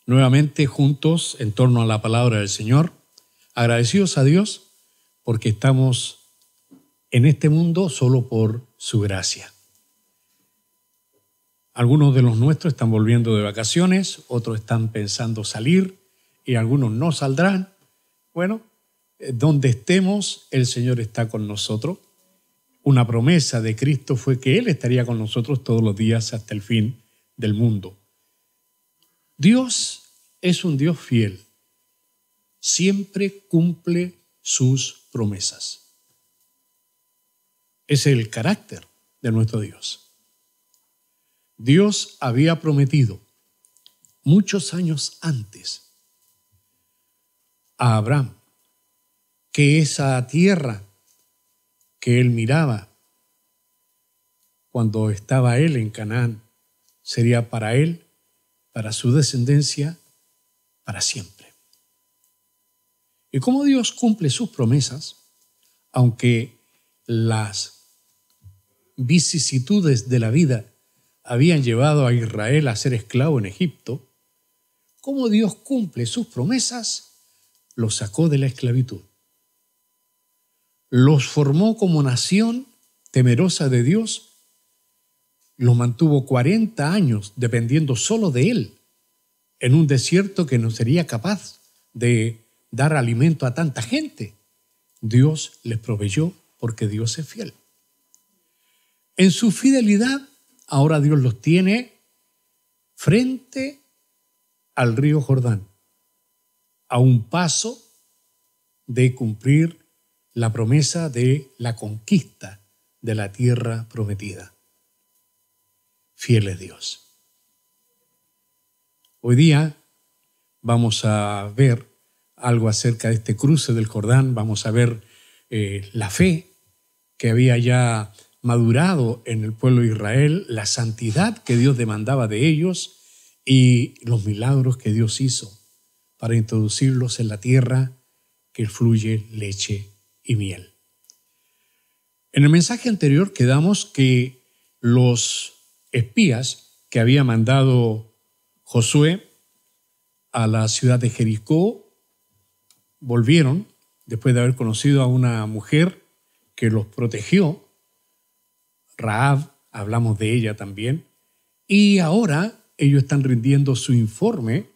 nuevamente juntos en torno a la palabra del Señor, agradecidos a Dios porque estamos en este mundo solo por su gracia. Algunos de los nuestros están volviendo de vacaciones, otros están pensando salir y algunos no saldrán. Bueno, donde estemos, el Señor está con nosotros. Una promesa de Cristo fue que Él estaría con nosotros todos los días hasta el fin del mundo. Dios es un Dios fiel. Siempre cumple sus promesas. Ese es el carácter de nuestro Dios. Dios había prometido muchos años antes a Abraham que esa tierra que él miraba cuando estaba él en Canaán sería para él, para su descendencia, para siempre. Y como Dios cumple sus promesas, aunque las vicisitudes de la vida habían llevado a Israel a ser esclavo en Egipto, como Dios cumple sus promesas, los sacó de la esclavitud. Los formó como nación temerosa de Dios, los mantuvo 40 años dependiendo solo de Él, en un desierto que no sería capaz de dar alimento a tanta gente. Dios les proveyó porque Dios es fiel. En su fidelidad, ahora Dios los tiene frente al río Jordán, a un paso de cumplir la promesa de la conquista de la tierra prometida. Fiel es Dios. Hoy día vamos a ver algo acerca de este cruce del Jordán, vamos a ver la fe que había ya madurado en el pueblo de Israel, la santidad que Dios demandaba de ellos y los milagros que Dios hizo para introducirlos en la tierra que fluye leche y miel. En el mensaje anterior quedamos que los espías que había mandado Josué a la ciudad de Jericó volvieron después de haber conocido a una mujer que los protegió, Rahab, hablamos de ella también, y ahora ellos están rindiendo su informe,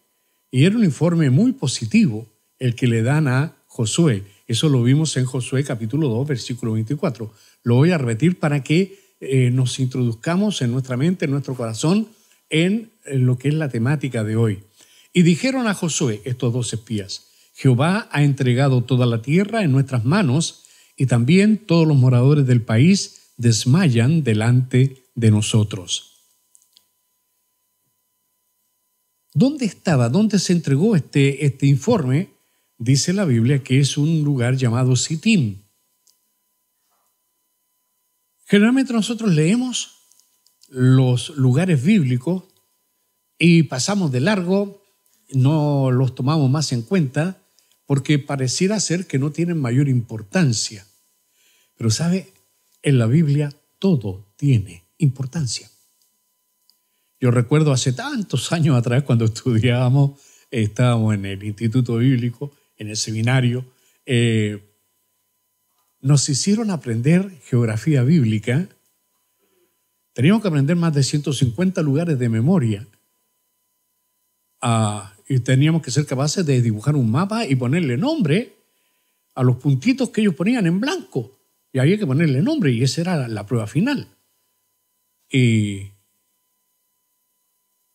y era un informe muy positivo el que le dan a Josué. Eso lo vimos en Josué capítulo 2, versículo 24. Lo voy a repetir para que nos introduzcamos en nuestra mente, en nuestro corazón, en lo que es la temática de hoy. Y dijeron a Josué, estos dos espías, Jehová ha entregado toda la tierra en nuestras manos y también todos los moradores del país desmayan delante de nosotros. ¿Dónde estaba? ¿Dónde se entregó este informe? Dice la Biblia que es un lugar llamado Sitim. Generalmente nosotros leemos los lugares bíblicos y pasamos de largo, no los tomamos más en cuenta porque pareciera ser que no tienen mayor importancia. Pero ¿sabe? En la Biblia todo tiene importancia. Yo recuerdo hace tantos años atrás cuando estudiábamos, estábamos en el Instituto Bíblico, en el seminario, nos hicieron aprender geografía bíblica. Teníamos que aprender más de 150 lugares de memoria. Y teníamos que ser capaces de dibujar un mapa y ponerle nombre a los puntitos que ellos ponían en blanco. Y había que ponerle nombre y esa era la prueba final. Y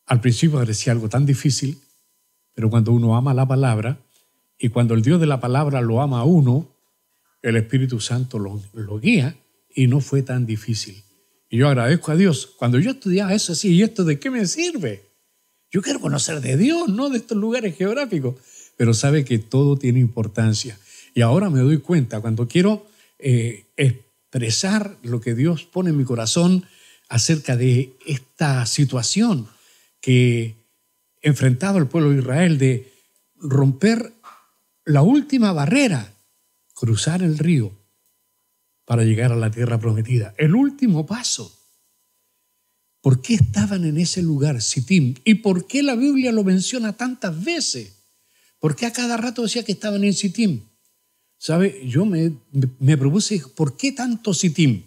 al principio parecía algo tan difícil, pero cuando uno ama la palabra y cuando el Dios de la palabra lo ama a uno, el Espíritu Santo lo guía y no fue tan difícil. Y yo agradezco a Dios. Cuando yo estudiaba eso así, ¿y esto de qué me sirve? Yo quiero conocer de Dios, no de estos lugares geográficos. Pero sabe que todo tiene importancia. Y ahora me doy cuenta, cuando quiero expresar lo que Dios pone en mi corazón acerca de esta situación que enfrentaba el pueblo de Israel de romper la última barrera, cruzar el río para llegar a la tierra prometida. El último paso. ¿Por qué estaban en ese lugar, Sitim? ¿Y por qué la Biblia lo menciona tantas veces? ¿Por qué a cada rato decía que estaban en Sitim? ¿Sabe? Yo me propuse, ¿por qué tanto Sitim?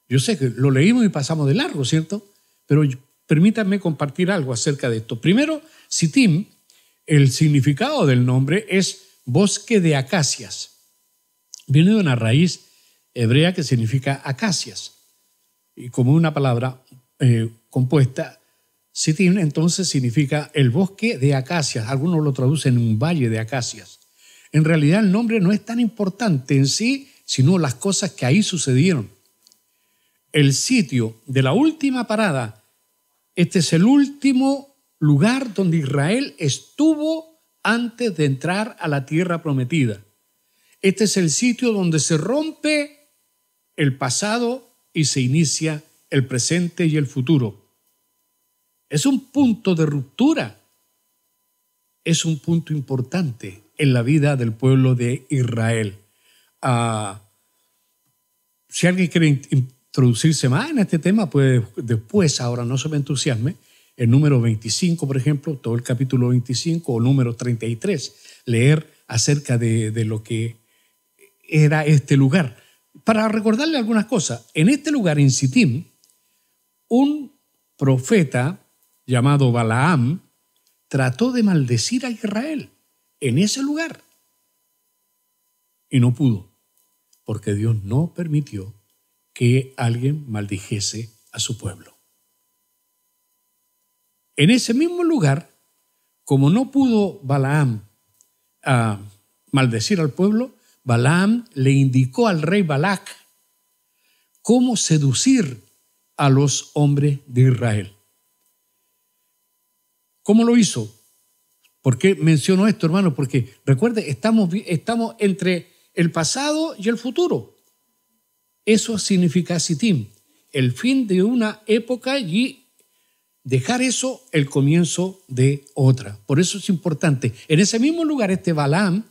Yo sé que lo leímos y pasamos de largo, ¿cierto? Pero permítanme compartir algo acerca de esto. Primero, Sitim, el significado del nombre es bosque de acacias. Viene de una raíz hebrea que significa acacias. Y como una palabra compuesta, Sitim entonces significa el bosque de acacias. Algunos lo traducen en un valle de acacias. En realidad el nombre no es tan importante en sí, sino las cosas que ahí sucedieron. El sitio de la última parada, este es el último lugar donde Israel estuvo antes de entrar a la tierra prometida. Este es el sitio donde se rompe el pasado y se inicia el presente y el futuro. Es un punto de ruptura. Es un punto importante en la vida del pueblo de Israel. Si alguien quiere introducirse más en este tema, puede después, ahora no se me entusiasme, el número 25, por ejemplo, todo el capítulo 25 o número 33, leer acerca de lo que era este lugar. Para recordarle algunas cosas, en este lugar, en Sitim, un profeta llamado Balaam trató de maldecir a Israel en ese lugar y no pudo, porque Dios no permitió que alguien maldijese a su pueblo. En ese mismo lugar, como no pudo Balaam maldecir al pueblo, Balaam le indicó al rey Balac cómo seducir a los hombres de Israel. ¿Cómo lo hizo? ¿Por qué menciono esto, hermano? Porque recuerde, estamos entre el pasado y el futuro. Eso significa Sitim, el fin de una época y dejar eso, el comienzo de otra. Por eso es importante. En ese mismo lugar, este Balaam,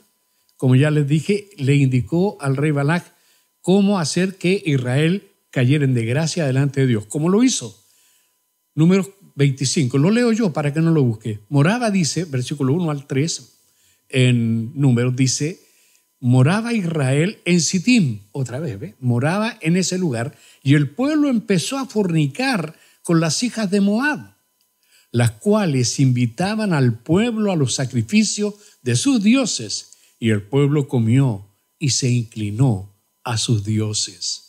como ya les dije, le indicó al rey Balac cómo hacer que Israel cayera en desgracia delante de Dios. ¿Cómo lo hizo? Número 25. Lo leo yo para que no lo busque. Moraba, dice, versículo 1 al 3, en Números, dice, moraba Israel en Sitim, otra vez, ¿ve? Moraba en ese lugar, y el pueblo empezó a fornicar con las hijas de Moab, las cuales invitaban al pueblo a los sacrificios de sus dioses, y el pueblo comió y se inclinó a sus dioses.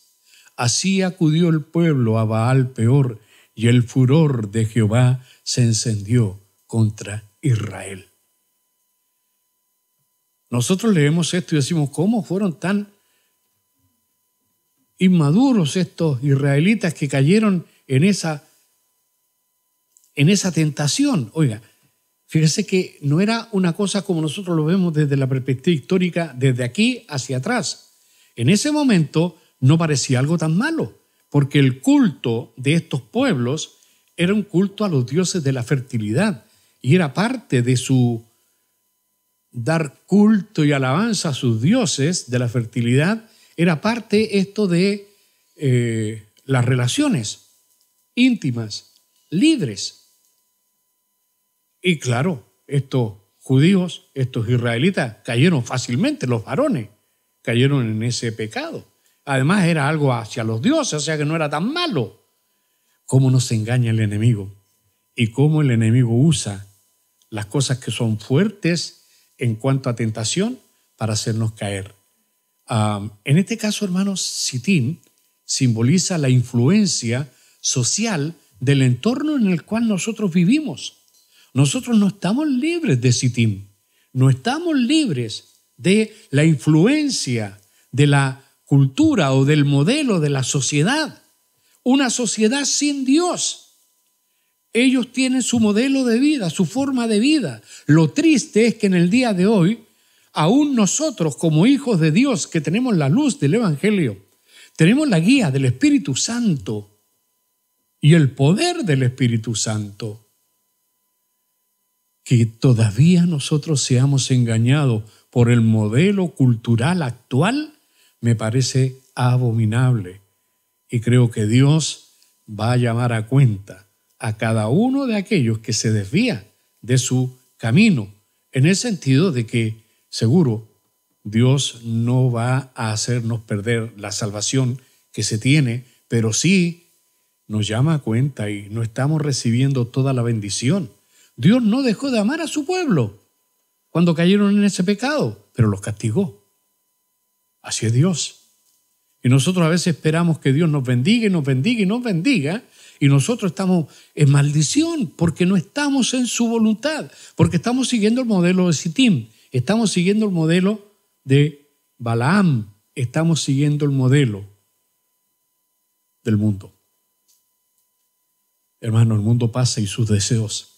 Así acudió el pueblo a Baal Peor, y el furor de Jehová se encendió contra Israel. Nosotros leemos esto y decimos, ¿cómo fueron tan inmaduros estos israelitas que cayeron en esa tentación? Oiga, fíjese que no era una cosa como nosotros lo vemos desde la perspectiva histórica, desde aquí hacia atrás. En ese momento no parecía algo tan malo, porque el culto de estos pueblos era un culto a los dioses de la fertilidad y era parte de su dar culto y alabanza a sus dioses de la fertilidad, era parte esto de las relaciones íntimas, libres. Y claro, estos judíos, estos israelitas, cayeron fácilmente, los varones cayeron en ese pecado. Además era algo hacia los dioses, o sea que no era tan malo. ¿Cómo nos engaña el enemigo? Y cómo el enemigo usa las cosas que son fuertes en cuanto a tentación para hacernos caer. En este caso, hermanos, Sitim simboliza la influencia social del entorno en el cual nosotros vivimos. Nosotros no estamos libres de Sitim, no estamos libres de la influencia de la cultura o del modelo de la sociedad. Una sociedad sin Dios. Ellos tienen su modelo de vida, su forma de vida. Lo triste es que en el día de hoy, aún nosotros como hijos de Dios que tenemos la luz del Evangelio, tenemos la guía del Espíritu Santo y el poder del Espíritu Santo, que todavía nosotros seamos engañados por el modelo cultural actual, me parece abominable. Y creo que Dios va a llamar a cuenta a cada uno de aquellos que se desvía de su camino, en el sentido de que seguro Dios no va a hacernos perder la salvación que se tiene, pero sí nos llama a cuenta y no estamos recibiendo toda la bendición. Dios no dejó de amar a su pueblo cuando cayeron en ese pecado, pero los castigó. Así es Dios. Y nosotros a veces esperamos que Dios nos bendiga y nos bendiga y nos bendiga, y nosotros estamos en maldición porque no estamos en su voluntad, porque estamos siguiendo el modelo de Sittim, estamos siguiendo el modelo de Balaam, estamos siguiendo el modelo del mundo. Hermano, el mundo pasa y sus deseos,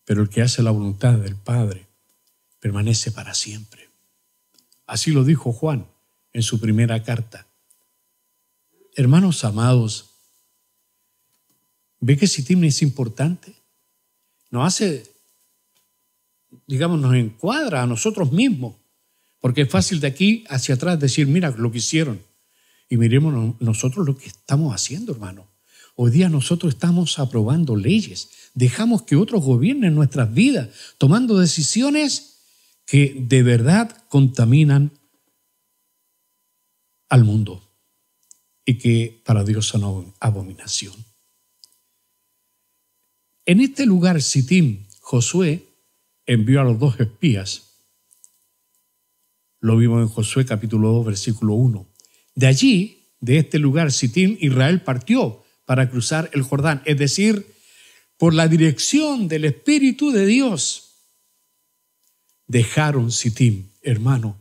pero el que hace la voluntad del Padre permanece para siempre. Así lo dijo Juan en su primera carta. Hermanos amados, ¿ve que Sittim es importante? Nos hace, digamos, nos encuadra a nosotros mismos, porque es fácil de aquí hacia atrás decir, mira lo que hicieron. Y miremos nosotros lo que estamos haciendo, hermano. Hoy día nosotros estamos aprobando leyes, dejamos que otros gobiernen nuestras vidas, tomando decisiones que de verdad contaminan al mundo y que para Dios son abominación. En este lugar, Sittim, Josué envió a los 2 espías. Lo vimos en Josué capítulo 2, versículo 1. De allí, de este lugar, Sittim, Israel partió para cruzar el Jordán, es decir, por la dirección del Espíritu de Dios. Dejaron Sittim. Hermano,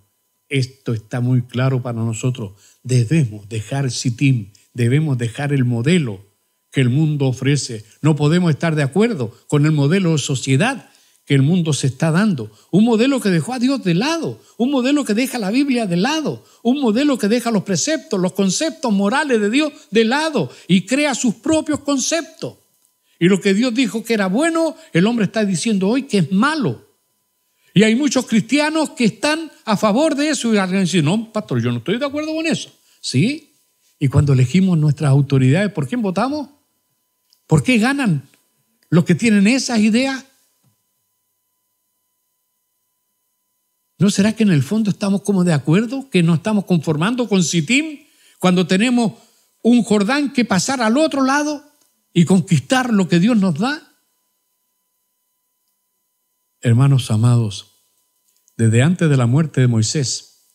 esto está muy claro para nosotros. Debemos dejar Sittim, debemos dejar el modelo que el mundo ofrece. No podemos estar de acuerdo con el modelo de sociedad que el mundo se está dando. Un modelo que dejó a Dios de lado, un modelo que deja la Biblia de lado, un modelo que deja los preceptos, los conceptos morales de Dios de lado y crea sus propios conceptos. Y lo que Dios dijo que era bueno, el hombre está diciendo hoy que es malo. Y hay muchos cristianos que están a favor de eso y alguien dice, no, pastor, yo no estoy de acuerdo con eso. ¿Sí? Y cuando elegimos nuestras autoridades, ¿por quién votamos? ¿Por qué ganan los que tienen esas ideas? ¿No será que en el fondo estamos como de acuerdo, que nos estamos conformando con Sittim cuando tenemos un Jordán que pasar al otro lado y conquistar lo que Dios nos da? Hermanos amados, desde antes de la muerte de Moisés,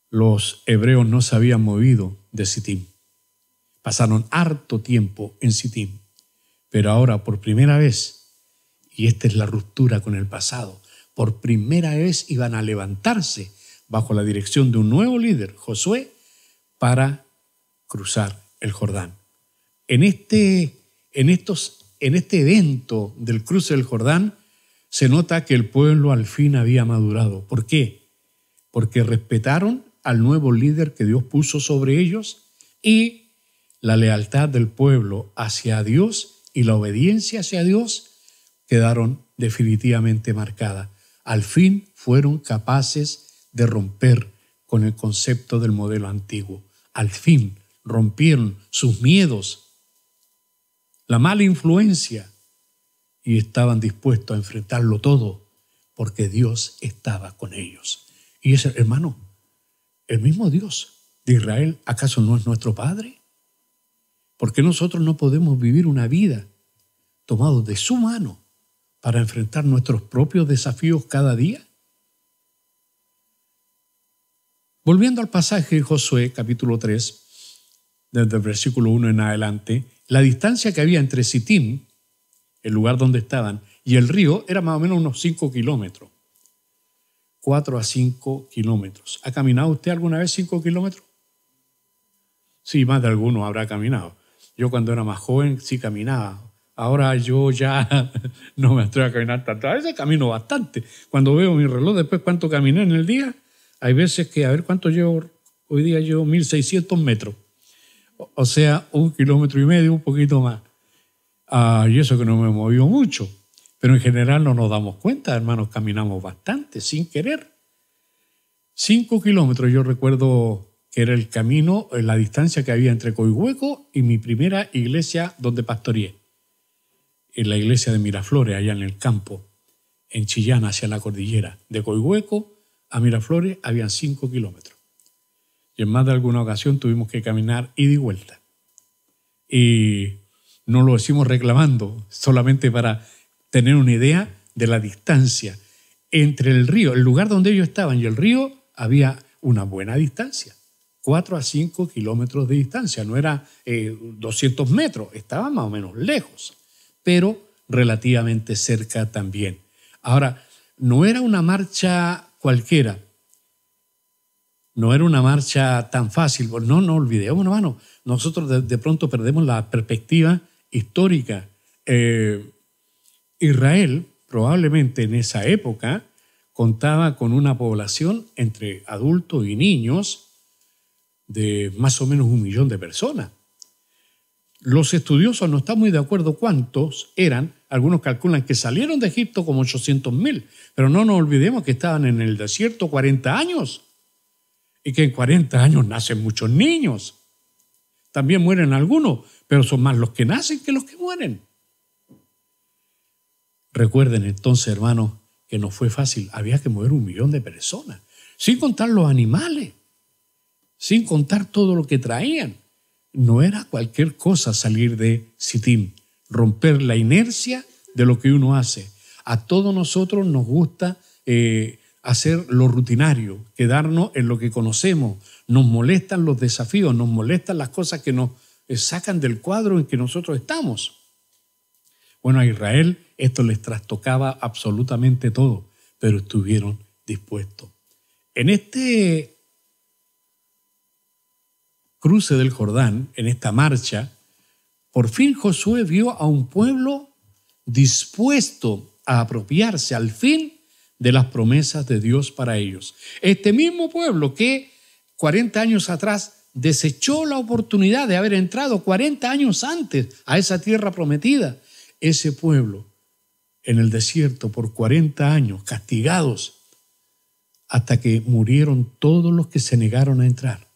los hebreos no se habían movido de Sittim. Pasaron harto tiempo en Sittim, pero ahora por primera vez, y esta es la ruptura con el pasado, por primera vez iban a levantarse bajo la dirección de un nuevo líder, Josué, para cruzar el Jordán. En este evento del cruce del Jordán se nota que el pueblo al fin había madurado. ¿Por qué? Porque respetaron al nuevo líder que Dios puso sobre ellos y la lealtad del pueblo hacia Dios y la obediencia hacia Dios quedaron definitivamente marcadas. Al fin fueron capaces de romper con el concepto del modelo antiguo. Al fin rompieron sus miedos, la mala influencia, y estaban dispuestos a enfrentarlo todo porque Dios estaba con ellos. Y ese, hermano, el mismo Dios de Israel, ¿acaso no es nuestro Padre? ¿Por qué nosotros no podemos vivir una vida tomados de su mano para enfrentar nuestros propios desafíos cada día? Volviendo al pasaje de Josué, capítulo 3, desde el versículo 1 en adelante, la distancia que había entre Sittim, el lugar donde estaban, y el río era más o menos unos 5 kilómetros. 4 a 5 kilómetros. ¿Ha caminado usted alguna vez 5 kilómetros? Sí, más de alguno habrá caminado. Yo cuando era más joven sí caminaba. Ahora yo ya no me atrevo a caminar tanto. A veces camino bastante. Cuando veo mi reloj después cuánto caminé en el día, hay veces que, a ver cuánto llevo, hoy día llevo 1.600 metros. O sea, 1,5 kilómetros, un poquito más. Y eso que no me movió mucho. Pero en general no nos damos cuenta, hermanos, caminamos bastante, sin querer. 5 kilómetros, yo recuerdo que era el camino, la distancia que había entre Coihueco y mi primera iglesia donde pastoreé, en la iglesia de Miraflores, allá en el campo, en Chillán, hacia la cordillera. De Coihueco a Miraflores habían 5 kilómetros. Y en más de alguna ocasión tuvimos que caminar ida y vuelta. Y no lo decimos reclamando, solamente para tener una idea de la distancia entre el río, el lugar donde ellos estaban y el río, había una buena distancia. 4 a 5 kilómetros de distancia, no era 200 metros, estaba más o menos lejos, pero relativamente cerca también. Ahora, no era una marcha cualquiera, no era una marcha tan fácil, no olvidemos, hermano, nosotros de pronto perdemos la perspectiva histórica. Israel, probablemente en esa época, contaba con una población entre adultos y niños de más o menos 1 millón de personas. Los estudiosos no están muy de acuerdo cuántos eran. Algunos calculan que salieron de Egipto como 800.000, pero no nos olvidemos que estaban en el desierto 40 años y que en 40 años nacen muchos niños. También mueren algunos, pero son más los que nacen que los que mueren. Recuerden entonces, hermanos, que no fue fácil. Había que mover 1 millón de personas, sin contar los animales, sin contar todo lo que traían. No era cualquier cosa salir de Sitín, romper la inercia de lo que uno hace. A todos nosotros nos gusta hacer lo rutinario, quedarnos en lo que conocemos. Nos molestan los desafíos, nos molestan las cosas que nos sacan del cuadro en que nosotros estamos. Bueno, a Israel esto les trastocaba absolutamente todo, pero estuvieron dispuestos. En este cruce del Jordán, en esta marcha, por fin Josué vio a un pueblo dispuesto a apropiarse al fin de las promesas de Dios para ellos. Este mismo pueblo que 40 años atrás desechó la oportunidad de haber entrado 40 años antes a esa tierra prometida. Ese pueblo en el desierto por 40 años, castigados, hasta que murieron todos los que se negaron a entrar.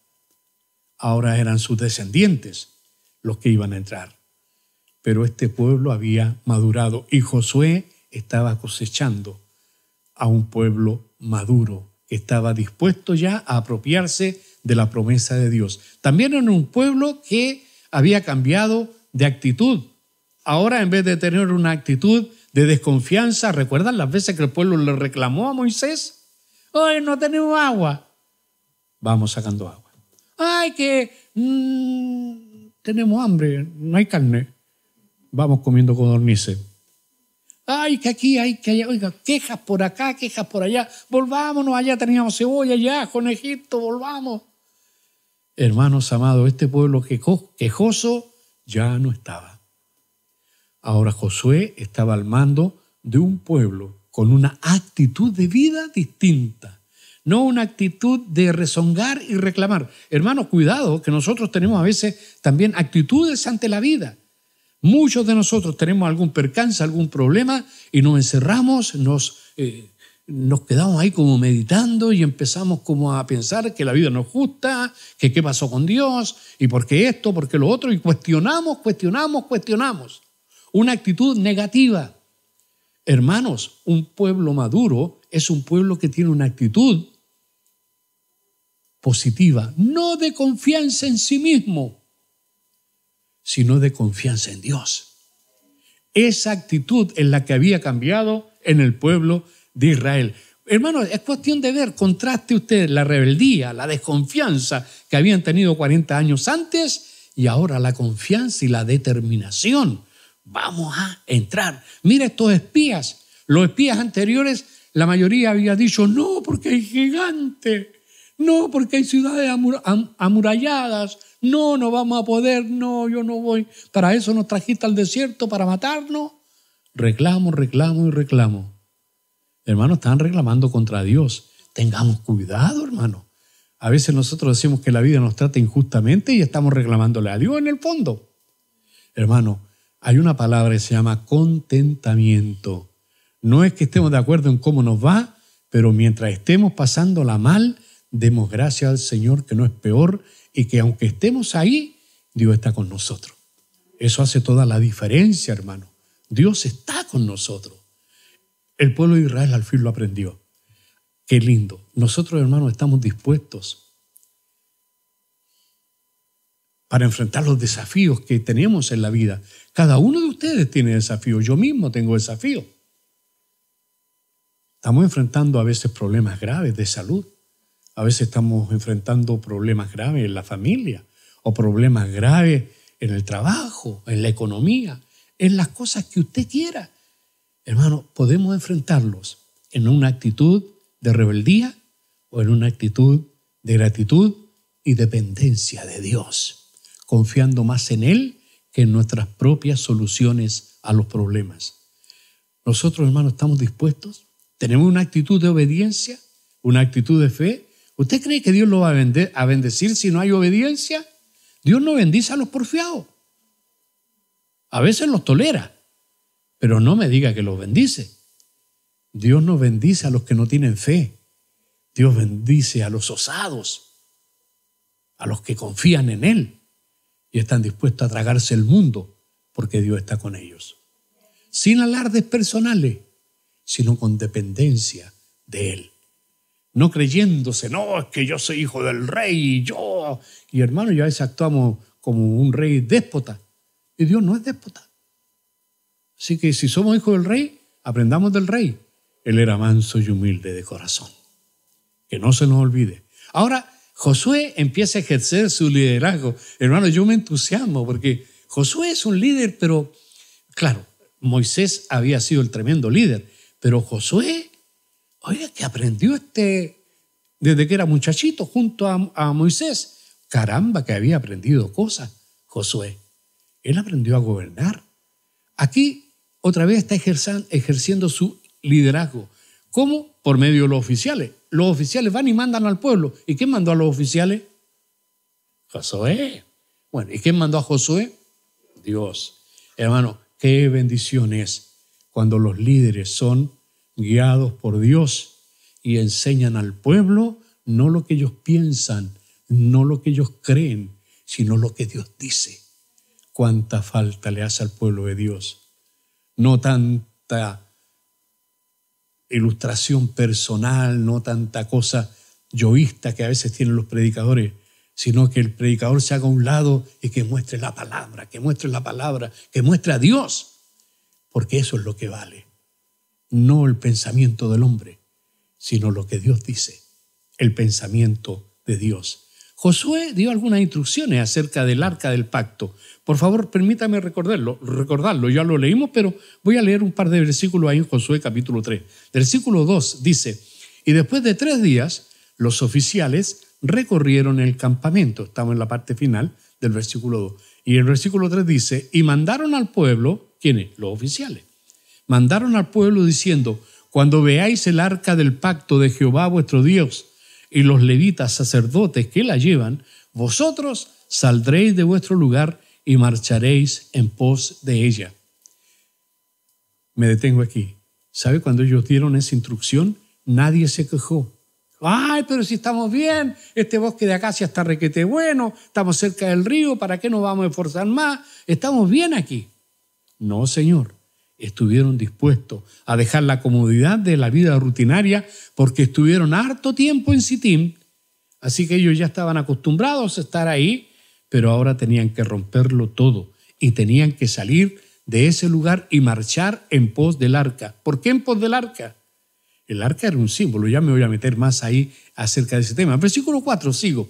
Ahora eran sus descendientes los que iban a entrar. Pero este pueblo había madurado y Josué estaba cosechando a un pueblo maduro que estaba dispuesto ya a apropiarse de la promesa de Dios. También era un pueblo que había cambiado de actitud. Ahora, en vez de tener una actitud de desconfianza, ¿recuerdan las veces que el pueblo le reclamó a Moisés? ¡Hoy no tenemos agua! Vamos sacando agua. ¡Ay, que tenemos hambre! No hay carne. Vamos comiendo codornices. ¡Ay, que aquí, hay que allá! Oiga, quejas por acá, quejas por allá. Volvámonos, allá teníamos cebolla, allá con Egipto, volvamos. Hermanos amados, este pueblo quejoso ya no estaba. Ahora Josué estaba al mando de un pueblo con una actitud de vida distinta. No una actitud de rezongar y reclamar. Hermanos, cuidado, que nosotros tenemos a veces también actitudes ante la vida. Muchos de nosotros tenemos algún percance, algún problema y nos encerramos, nos quedamos ahí como meditando y empezamos como a pensar que la vida no es justa, que qué pasó con Dios y por qué esto, por qué lo otro, y cuestionamos. Una actitud negativa. Hermanos, un pueblo maduro es un pueblo que tiene una actitud positiva, no de confianza en sí mismo, sino de confianza en Dios. Esa actitud es la que había cambiado en el pueblo de Israel. Hermanos, es cuestión de ver, contraste usted la rebeldía, la desconfianza que habían tenido 40 años antes y ahora la confianza y la determinación. Vamos a entrar. Mira estos espías. Los espías anteriores, la mayoría había dicho, no, porque hay gigantes. No, porque hay ciudades amuralladas. No vamos a poder. No, yo no voy. Para eso nos trajiste al desierto, para matarnos. Reclamo. Hermanos, están reclamando contra Dios. Tengamos cuidado, hermano. A veces nosotros decimos que la vida nos trata injustamente y estamos reclamándole a Dios en el fondo. Hermano, hay una palabra que se llama contentamiento. No es que estemos de acuerdo en cómo nos va, pero mientras estemos pasándola mal, demos gracias al Señor que no es peor y que aunque estemos ahí, Dios está con nosotros. Eso hace toda la diferencia, hermano. Dios está con nosotros. El pueblo de Israel al fin lo aprendió. Qué lindo. Nosotros, hermanos, estamos dispuestos para enfrentar los desafíos que tenemos en la vida. Cada uno de ustedes tiene desafíos. Yo mismo tengo desafíos. Estamos enfrentando a veces problemas graves de salud. A veces estamos enfrentando problemas graves en la familia o problemas graves en el trabajo, en la economía, en las cosas que usted quiera. Hermano, podemos enfrentarlos en una actitud de rebeldía o en una actitud de gratitud y dependencia de Dios, confiando más en Él que en nuestras propias soluciones a los problemas. Nosotros, hermanos, estamos dispuestos. Tenemos una actitud de obediencia, una actitud de fe. ¿Usted cree que Dios lo va a bendecir si no hay obediencia? Dios no bendice a los porfiados. A veces los tolera, pero no me diga que los bendice. Dios no bendice a los que no tienen fe. Dios bendice a los osados, a los que confían en Él y están dispuestos a tragarse el mundo porque Dios está con ellos. Sin alardes personales, sino con dependencia de Él. No creyéndose, no, es que yo soy hijo del rey y yo. Y hermano, ya a veces actuamos como un rey déspota. Y Dios no es déspota. Así que si somos hijos del rey, aprendamos del rey. Él era manso y humilde de corazón. Que no se nos olvide. Ahora, Josué empieza a ejercer su liderazgo. Hermano, yo me entusiasmo porque Josué es un líder, pero claro, Moisés había sido el tremendo líder. Pero Josué, oiga, que aprendió desde que era muchachito junto a Moisés. Caramba, que había aprendido cosas, Josué. Él aprendió a gobernar. Aquí otra vez está ejerciendo su liderazgo. ¿Cómo? Por medio de los oficiales. Los oficiales van y mandan al pueblo. ¿Y quién mandó a los oficiales? Josué. Bueno, ¿y quién mandó a Josué? Dios. Hermano, qué bendición es cuando los líderes son guiados por Dios y enseñan al pueblo no lo que ellos piensan, no lo que ellos creen, sino lo que Dios dice. Cuánta falta le hace al pueblo de Dios. No tanta ilustración personal, no tanta cosa yoísta que a veces tienen los predicadores, sino que el predicador se haga a un lado y que muestre la palabra, que muestre a Dios, porque eso es lo que vale. No el pensamiento del hombre, sino lo que Dios dice, el pensamiento de Dios. Josué dio algunas instrucciones acerca del arca del pacto. Por favor, permítame recordarlo. Ya lo leímos, pero voy a leer un par de versículos ahí en Josué capítulo 3. Versículo 2 dice, y después de 3 días, los oficiales recorrieron el campamento. Estamos en la parte final del versículo 2. Y el versículo 3 dice, y mandaron al pueblo, ¿quiénes? Los oficiales. Mandaron al pueblo diciendo, cuando veáis el arca del pacto de Jehová vuestro Dios y los levitas sacerdotes que la llevan, vosotros saldréis de vuestro lugar y marcharéis en pos de ella. Me detengo aquí. ¿Sabe cuando ellos dieron esa instrucción? Nadie se quejó. Ay, pero si estamos bien, este bosque de acacia está requete bueno, estamos cerca del río, ¿para qué nos vamos a esforzar más? Estamos bien aquí. No, Señor. Estuvieron dispuestos a dejar la comodidad de la vida rutinaria porque estuvieron harto tiempo en Sittim, así que ellos ya estaban acostumbrados a estar ahí, pero ahora tenían que romperlo todo y tenían que salir de ese lugar y marchar en pos del arca. ¿Por qué en pos del arca? El arca era un símbolo, ya me voy a meter más ahí acerca de ese tema. Versículo 4, sigo,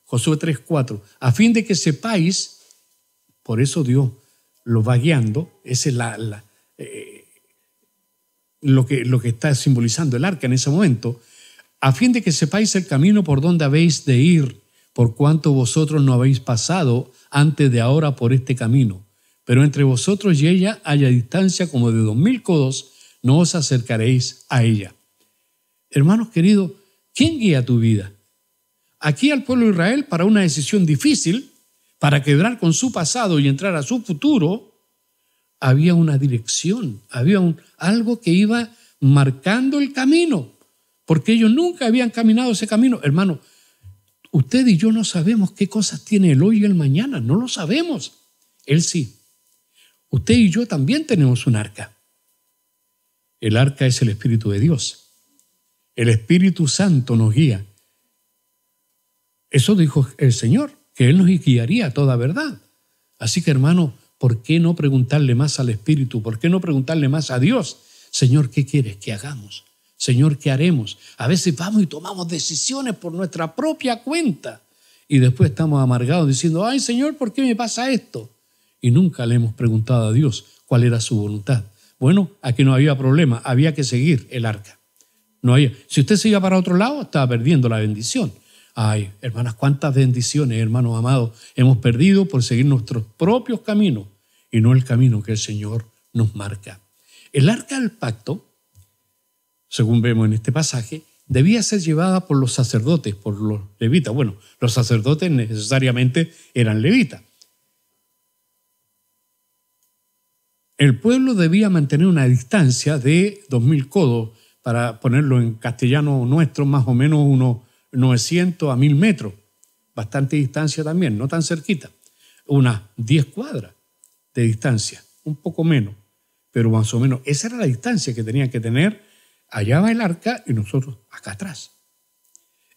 Josué 3:4, a fin de que sepáis, por eso Dios lo va guiando, esa es lo que está simbolizando el arca en ese momento, a fin de que sepáis el camino por donde habéis de ir, por cuanto vosotros no habéis pasado antes de ahora por este camino. Pero entre vosotros y ella haya distancia como de 2000 codos, no os acercaréis a ella. Hermanos queridos, ¿quién guía tu vida? Aquí al pueblo de Israel, para una decisión difícil, para quebrar con su pasado y entrar a su futuro, había una dirección, había algo que iba marcando el camino. porque ellos nunca habían caminado ese camino. Hermano, usted y yo no sabemos qué cosas tiene el hoy y el mañana, no lo sabemos. Él sí. Usted y yo también tenemos un arca. El arca es el Espíritu de Dios. El Espíritu Santo nos guía. Eso dijo el Señor, que Él nos guiaría a toda verdad. Así que, hermano, ¿por qué no preguntarle más al Espíritu? ¿Por qué no preguntarle más a Dios? Señor, ¿qué quieres que hagamos? Señor, ¿qué haremos? A veces vamos y tomamos decisiones por nuestra propia cuenta y después estamos amargados diciendo, ay, Señor, ¿por qué me pasa esto? Y nunca le hemos preguntado a Dios cuál era su voluntad. Bueno, aquí no había problema, había que seguir el arca. No había. Si usted se iba para otro lado, estaba perdiendo la bendición. Ay, hermanas, cuántas bendiciones, hermanos amados, hemos perdido por seguir nuestros propios caminos y no el camino que el Señor nos marca. El arca del pacto, según vemos en este pasaje, debía ser llevada por los sacerdotes, por los levitas. Bueno, los sacerdotes necesariamente eran levitas. El pueblo debía mantener una distancia de 2000 codos, para ponerlo en castellano nuestro, más o menos unos 900 a 1000 metros. Bastante distancia también, no tan cerquita. Unas 10 cuadras de distancia, un poco menos, pero más o menos. Esa era la distancia que tenían que tener. Allá va el arca y nosotros acá atrás.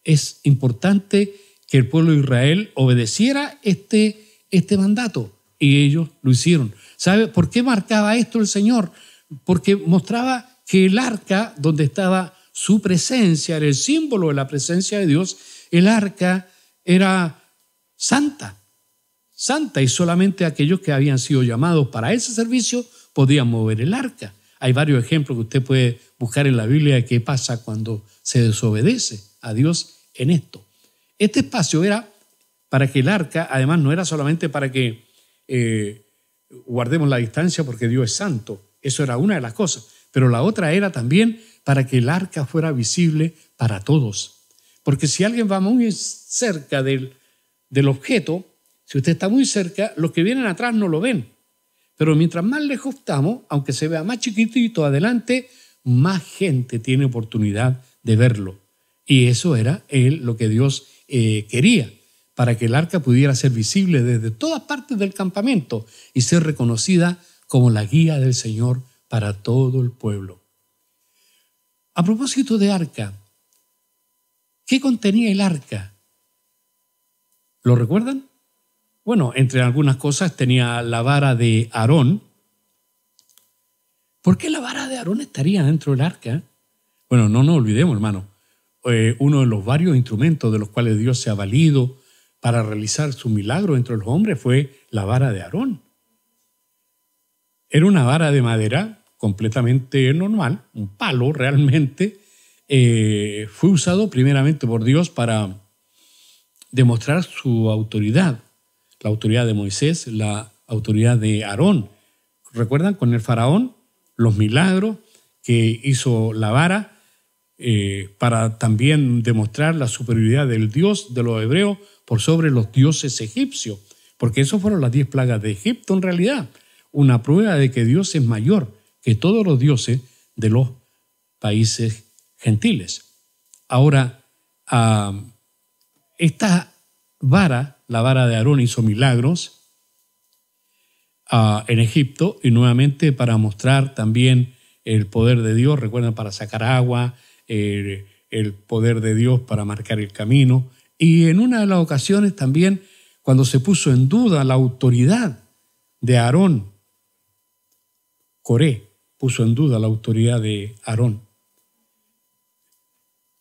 Es importante que el pueblo de Israel obedeciera este mandato y ellos lo hicieron. ¿Sabe por qué marcaba esto el Señor? Porque mostraba que el arca, donde estaba su presencia, era el símbolo de la presencia de Dios. El arca era santa, y solamente aquellos que habían sido llamados para ese servicio podían mover el arca. Hay varios ejemplos que usted puede buscar en la Biblia de qué pasa cuando se desobedece a Dios en esto. Este espacio era para que el arca, además no era solamente para que guardemos la distancia porque Dios es santo, eso era una de las cosas, pero la otra era también para que el arca fuera visible para todos. Porque si alguien va muy cerca del objeto, si usted está muy cerca, los que vienen atrás no lo ven. Pero mientras más lejos estamos, aunque se vea más chiquitito adelante, más gente tiene oportunidad de verlo. Y eso era lo que Dios quería, para que el arca pudiera ser visible desde todas partes del campamento y ser reconocida como la guía del Señor para todo el pueblo. A propósito de arca, ¿qué contenía el arca? ¿Lo recuerdan? Bueno, entre algunas cosas tenía la vara de Aarón. ¿Por qué la vara de Aarón estaría dentro del arca? Bueno, no nos olvidemos, hermano. Uno de los varios instrumentos de los cuales Dios se ha valido para realizar su milagro entre los hombres fue la vara de Aarón. Era una vara de madera completamente normal, un palo realmente. Fue usado primeramente por Dios para demostrar su autoridad. La autoridad de Moisés, la autoridad de Aarón. ¿Recuerdan con el faraón los milagros que hizo la vara para también demostrar la superioridad del Dios de los hebreos por sobre los dioses egipcios? Porque eso fueron las 10 plagas de Egipto en realidad. Una prueba de que Dios es mayor que todos los dioses de los países gentiles. Ahora, esta vara, la vara de Aarón, hizo milagros en Egipto y nuevamente para mostrar también el poder de Dios. Recuerdan, para sacar agua, el poder de Dios para marcar el camino. Y en una de las ocasiones también cuando se puso en duda la autoridad de Aarón, Coré puso en duda la autoridad de Aarón.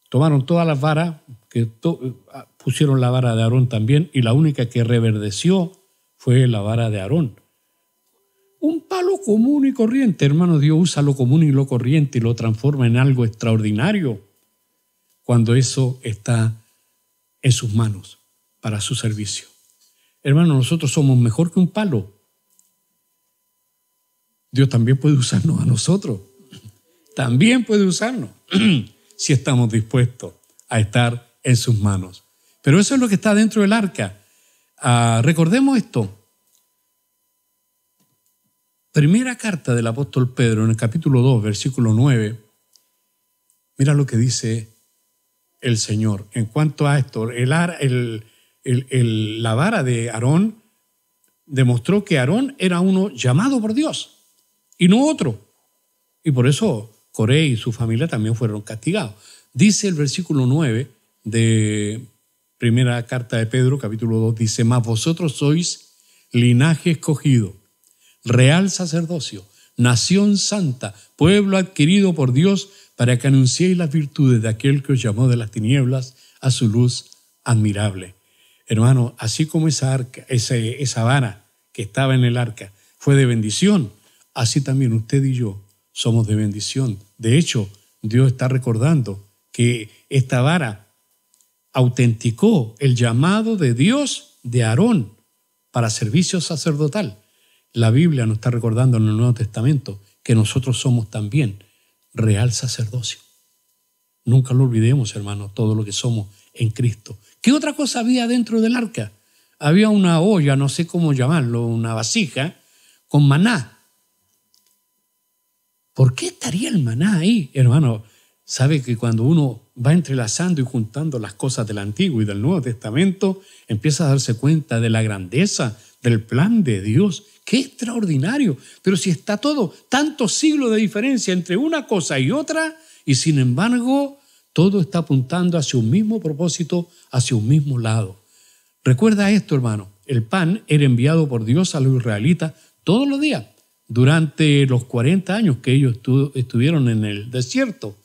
Tomaron todas las varas, pusieron la vara de Aarón también, y la única que reverdeció fue la vara de Aarón. Un palo común y corriente, hermano. Dios usa lo común y lo corriente y lo transforma en algo extraordinario cuando eso está en sus manos para su servicio. Hermano, nosotros somos mejor que un palo. Dios también puede usarnos a nosotros. También puede usarnos si estamos dispuestos a estar en sus manos. Pero eso es lo que está dentro del arca. Recordemos esto. Primera carta del apóstol Pedro, en el capítulo 2, versículo 9. Mira lo que dice el Señor. En cuanto a esto, la vara de Aarón demostró que Aarón era uno llamado por Dios y no otro. Y por eso Coré y su familia también fueron castigados. Dice el versículo 9 de primera carta de Pedro, capítulo 2, dice: mas vosotros sois linaje escogido, real sacerdocio, nación santa, pueblo adquirido por Dios, para que anunciéis las virtudes de aquel que os llamó de las tinieblas a su luz admirable. Hermano, así como esa vara que estaba en el arca fue de bendición, así también usted y yo somos de bendición. De hecho, Dios está recordando que esta vara autenticó el llamado de Dios de Aarón para servicio sacerdotal. La Biblia nos está recordando en el Nuevo Testamento que nosotros somos también real sacerdocio. Nunca lo olvidemos, hermano, todo lo que somos en Cristo. ¿Qué otra cosa había dentro del arca? Había una olla, no sé cómo llamarlo, una vasija con maná. ¿Por qué estaría el maná ahí, hermano? Sabe que cuando uno va entrelazando y juntando las cosas del Antiguo y del Nuevo Testamento, empieza a darse cuenta de la grandeza del plan de Dios. ¡Qué extraordinario! Pero si está todo, tantos siglos de diferencia entre una cosa y otra, y sin embargo, todo está apuntando hacia un mismo propósito, hacia un mismo lado. Recuerda esto, hermano. El pan era enviado por Dios a los israelitas todos los días, durante los 40 años que ellos estuvieron en el desierto.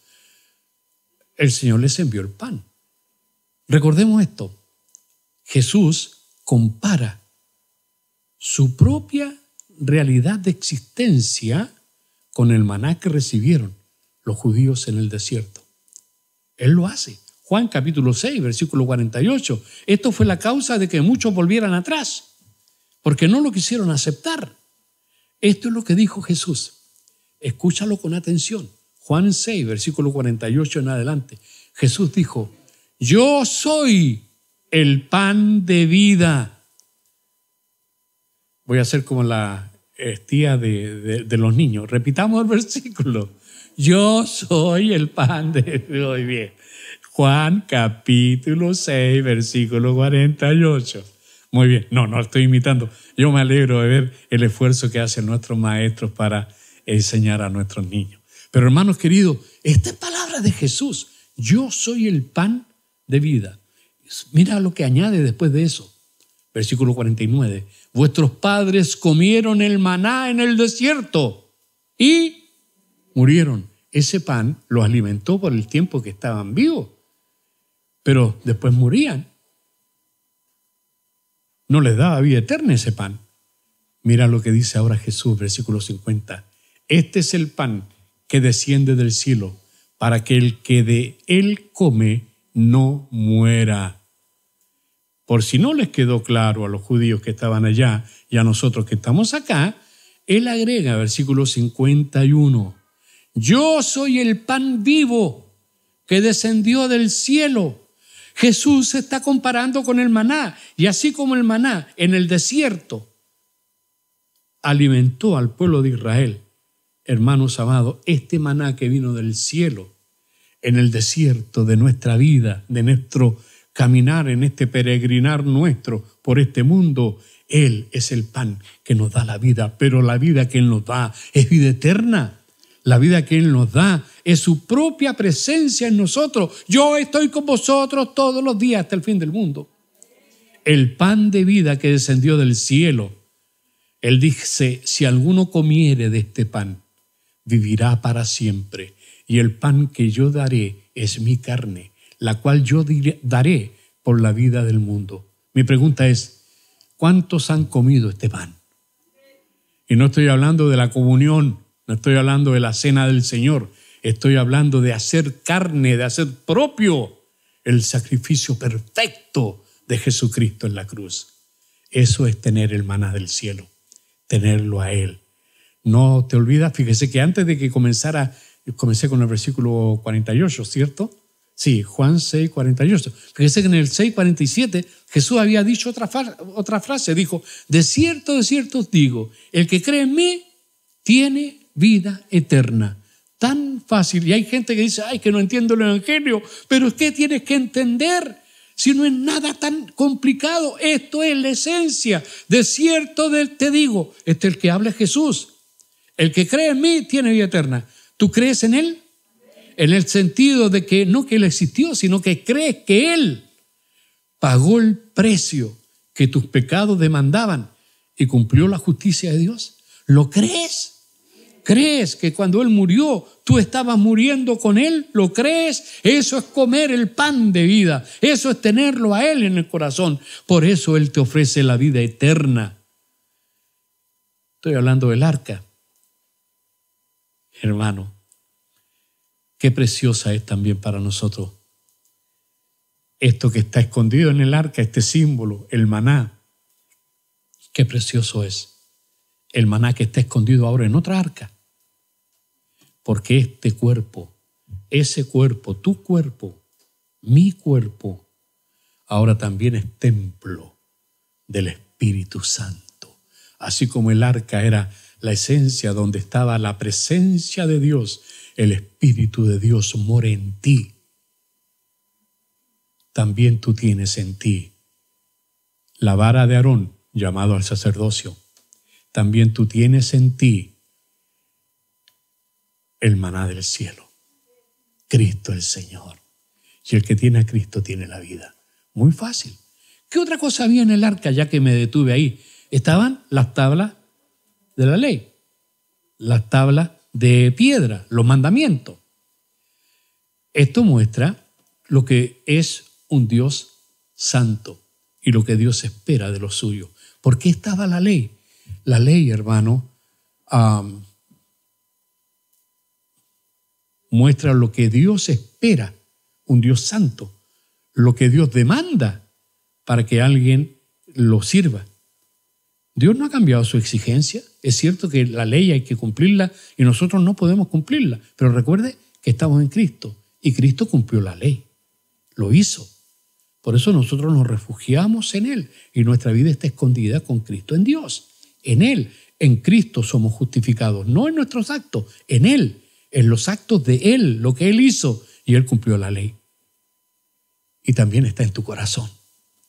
El Señor les envió el pan. Recordemos esto. Jesús compara su propia realidad de existencia con el maná que recibieron los judíos en el desierto. Él lo hace. Juan capítulo 6, versículo 48. Esto fue la causa de que muchos volvieran atrás, porque no lo quisieron aceptar. Esto es lo que dijo Jesús. Escúchalo con atención. Juan 6, versículo 48 en adelante. Jesús dijo: yo soy el pan de vida. Voy a hacer como la tía de los niños. Repitamos el versículo. Yo soy el pan de vida. Muy bien. Juan capítulo 6, versículo 48. Muy bien. No estoy imitando. Yo me alegro de ver el esfuerzo que hacen nuestros maestros para enseñar a nuestros niños. Pero hermanos queridos, esta es palabra de Jesús. Yo soy el pan de vida. Mira lo que añade después de eso. Versículo 49. Vuestros padres comieron el maná en el desierto y murieron. Ese pan los alimentó por el tiempo que estaban vivos, pero después morían. No les daba vida eterna ese pan. Mira lo que dice ahora Jesús, versículo 50. Este es el pan que desciende del cielo, para que el que de él come no muera. Por si no les quedó claro a los judíos que estaban allá y a nosotros que estamos acá, él agrega, versículo 51, yo soy el pan vivo que descendió del cielo. Jesús se está comparando con el maná, y así como el maná en el desierto alimentó al pueblo de Israel, hermanos amados, este maná que vino del cielo en el desierto de nuestra vida, de nuestro caminar, en este peregrinar nuestro por este mundo, Él es el pan que nos da la vida, pero la vida que Él nos da es vida eterna. La vida que Él nos da es su propia presencia en nosotros. Yo estoy con vosotros todos los días hasta el fin del mundo. El pan de vida que descendió del cielo. Él dice, si alguno comiere de este pan, vivirá para siempre. Y el pan que yo daré es mi carne, la cual yo daré por la vida del mundo. Mi pregunta es, ¿cuántos han comido este pan? Y no estoy hablando de la comunión, no estoy hablando de la cena del Señor, estoy hablando de hacer carne, de hacer propio el sacrificio perfecto de Jesucristo en la cruz. Eso es tener el maná del cielo, tenerlo a Él. No te olvidas, fíjese que antes de que comencé con el versículo 48, ¿cierto? Sí, Juan 6, 48. Fíjese que en el 6, 47 Jesús había dicho otra frase, dijo, de cierto os digo, el que cree en mí tiene vida eterna. tan fácil. Y hay gente que dice, ay, que no entiendo el evangelio. Pero es que tienes que entender, si no es nada tan complicado. Esto es la esencia. De cierto te digo, el que habla es Jesús. El que cree en mí tiene vida eterna. ¿Tú crees en Él? En el sentido de que no que Él existió, sino que crees que Él pagó el precio que tus pecados demandaban y cumplió la justicia de Dios. ¿Lo crees? ¿Crees que cuando Él murió, tú estabas muriendo con Él? ¿Lo crees? Eso es comer el pan de vida. Eso es tenerlo a Él en el corazón. Por eso Él te ofrece la vida eterna. Estoy hablando del arca. Hermano, qué preciosa es también para nosotros esto que está escondido en el arca, este símbolo, el maná. Qué precioso es el maná que está escondido ahora en otra arca. Porque este cuerpo, ese cuerpo, tu cuerpo, mi cuerpo, ahora también es templo del Espíritu Santo. Así como el arca era la esencia donde estaba la presencia de Dios, el Espíritu de Dios mora en ti. También tú tienes en ti la vara de Aarón, llamado al sacerdocio. También tú tienes en ti el maná del cielo, Cristo el Señor. Y el que tiene a Cristo tiene la vida. Muy fácil. ¿Qué otra cosa había en el arca, ya que me detuve ahí? Estaban las tablas de la ley, las tablas de piedra, los mandamientos. Esto muestra lo que es un Dios santo y lo que Dios espera de lo suyo. ¿Por qué estaba la ley? La ley, hermano, muestra lo que Dios espera, un Dios santo, lo que Dios demanda para que alguien lo sirva. Dios no ha cambiado su exigencia. Es cierto que la ley hay que cumplirla y nosotros no podemos cumplirla, pero recuerde que estamos en Cristo y Cristo cumplió la ley, lo hizo. Por eso nosotros nos refugiamos en Él y nuestra vida está escondida con Cristo en Dios. En Él, en Cristo somos justificados, no en nuestros actos, en Él, en los actos de Él, lo que Él hizo, y Él cumplió la ley. Y también está en tu corazón.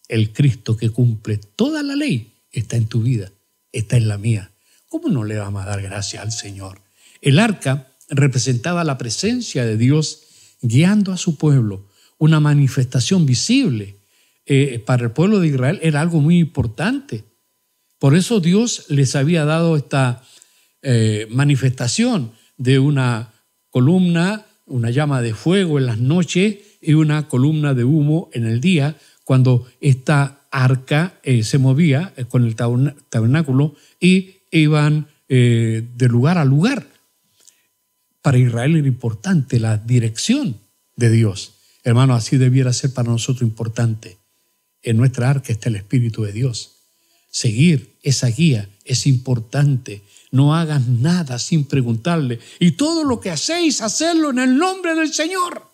El Cristo que cumple toda la ley está en tu vida, está en la mía. ¿Cómo no le vamos a dar gracias al Señor? El arca representaba la presencia de Dios guiando a su pueblo, una manifestación visible. Para el pueblo de Israel era algo muy importante. Por eso Dios les había dado esta manifestación de una columna, una llama de fuego en las noches y una columna de humo en el día, cuando esta arca se movía con el tabernáculo y iban de lugar a lugar. Para Israel era importante la dirección de Dios. Hermano, así debiera ser para nosotros importante. En nuestra arca está el Espíritu de Dios. Seguir esa guía es importante. No hagas nada sin preguntarle. Y todo lo que hacéis, hacerlo en el nombre del Señor.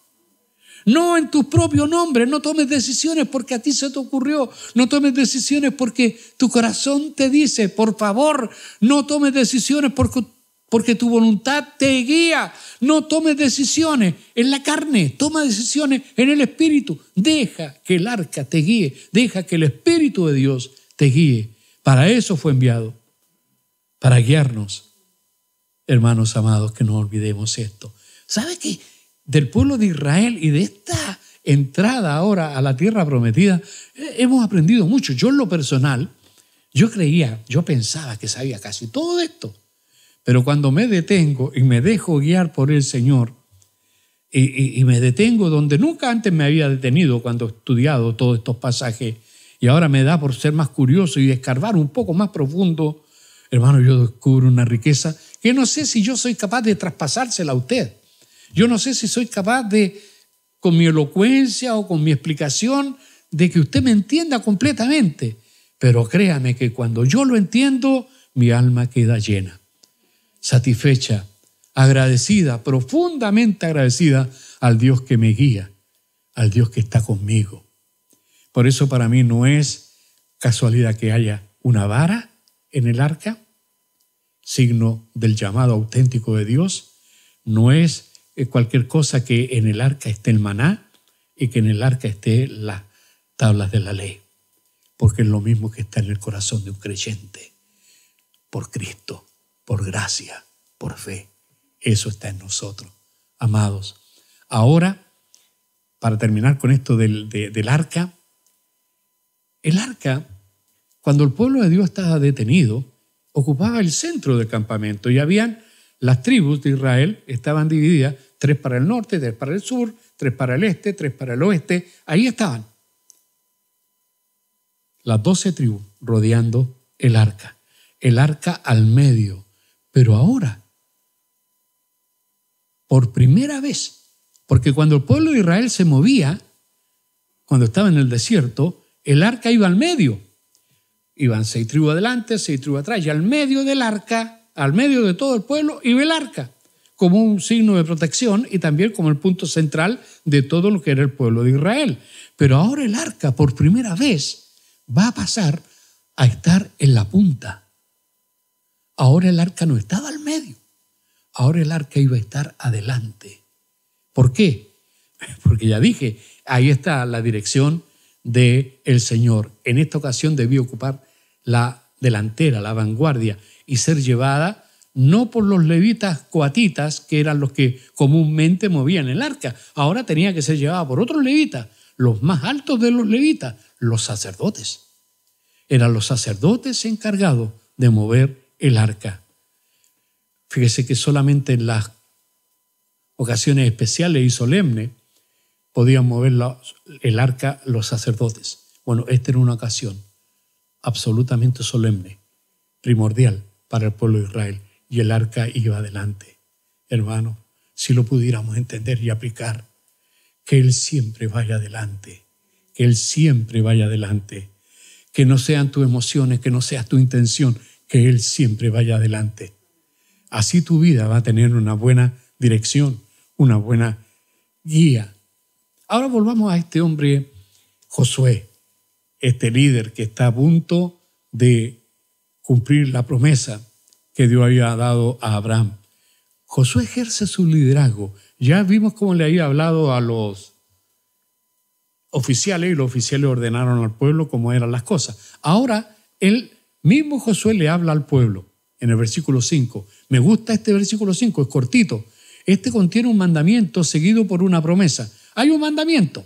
No en tu propio nombre. No tomes decisiones porque a ti se te ocurrió. No tomes decisiones porque tu corazón te dice. Por favor, no tomes decisiones porque tu voluntad te guía. No tomes decisiones en la carne. Toma decisiones en el Espíritu. Deja que el arca te guíe. Deja que el Espíritu de Dios te guíe. Para eso fue enviado. Para guiarnos. Hermanos amados, que no olvidemos esto. ¿Sabe qué? Del pueblo de Israel y de esta entrada ahora a la tierra prometida, hemos aprendido mucho. Yo en lo personal, yo pensaba que sabía casi todo esto. Pero cuando me detengo y me dejo guiar por el Señor y me detengo donde nunca antes me había detenido cuando he estudiado todos estos pasajes y ahora me da por ser más curioso y escarbar un poco más profundo, hermano, yo descubro una riqueza que no sé si yo soy capaz de traspasársela a usted. Yo no sé si soy capaz de, con mi elocuencia o con mi explicación, de que usted me entienda completamente. Pero créame que cuando yo lo entiendo, mi alma queda llena, satisfecha, agradecida, profundamente agradecida al Dios que me guía, al Dios que está conmigo. Por eso para mí no es casualidad que haya una vara en el arca, signo del llamado auténtico de Dios. No es cualquier cosa que en el arca esté el maná y que en el arca esté las tablas de la ley, porque es lo mismo que está en el corazón de un creyente, por Cristo, por gracia, por fe. Eso está en nosotros, amados. Ahora, para terminar con esto del arca, el arca, cuando el pueblo de Dios estaba detenido, ocupaba el centro del campamento y habían las tribus de Israel, estaban divididas, 3 para el norte, 3 para el sur, 3 para el este, 3 para el oeste, ahí estaban las 12 tribus rodeando el arca al medio. Pero ahora, por primera vez, porque cuando el pueblo de Israel se movía, cuando estaba en el desierto, el arca iba al medio. Iban 6 tribus adelante, 6 tribus atrás, y al medio del arca, al medio de todo el pueblo, iba el arca, como un signo de protección y también como el punto central de todo lo que era el pueblo de Israel. Pero ahora el arca, por primera vez, va a pasar a estar en la punta. Ahora el arca no estaba al medio, ahora el arca iba a estar adelante. ¿Por qué? Porque ya dije, ahí está la dirección del Señor. En esta ocasión debió ocupar la delantera, la vanguardia, y ser llevada no por los levitas coatitas, que eran los que comúnmente movían el arca. Ahora tenía que ser llevada por otros levitas, los más altos de los levitas, los sacerdotes. Eran los sacerdotes encargados de mover el arca. Fíjese que solamente en las ocasiones especiales y solemnes podían mover el arca los sacerdotes. Bueno, esta era una ocasión absolutamente solemne, primordial para el pueblo de Israel, y el arca iba adelante. Hermano, si lo pudiéramos entender y aplicar, que Él siempre vaya adelante, que Él siempre vaya adelante, que no sean tus emociones, que no sea tu intención, que Él siempre vaya adelante. Así tu vida va a tener una buena dirección, una buena guía. Ahora volvamos a este hombre Josué, este líder que está a punto de cumplir la promesa que Dios había dado a Abraham. Josué ejerce su liderazgo. Ya vimos cómo le había hablado a los oficiales y los oficiales ordenaron al pueblo cómo eran las cosas. Ahora, el mismo Josué le habla al pueblo en el versículo 5. Me gusta este versículo 5, es cortito. Este contiene un mandamiento seguido por una promesa. Hay un mandamiento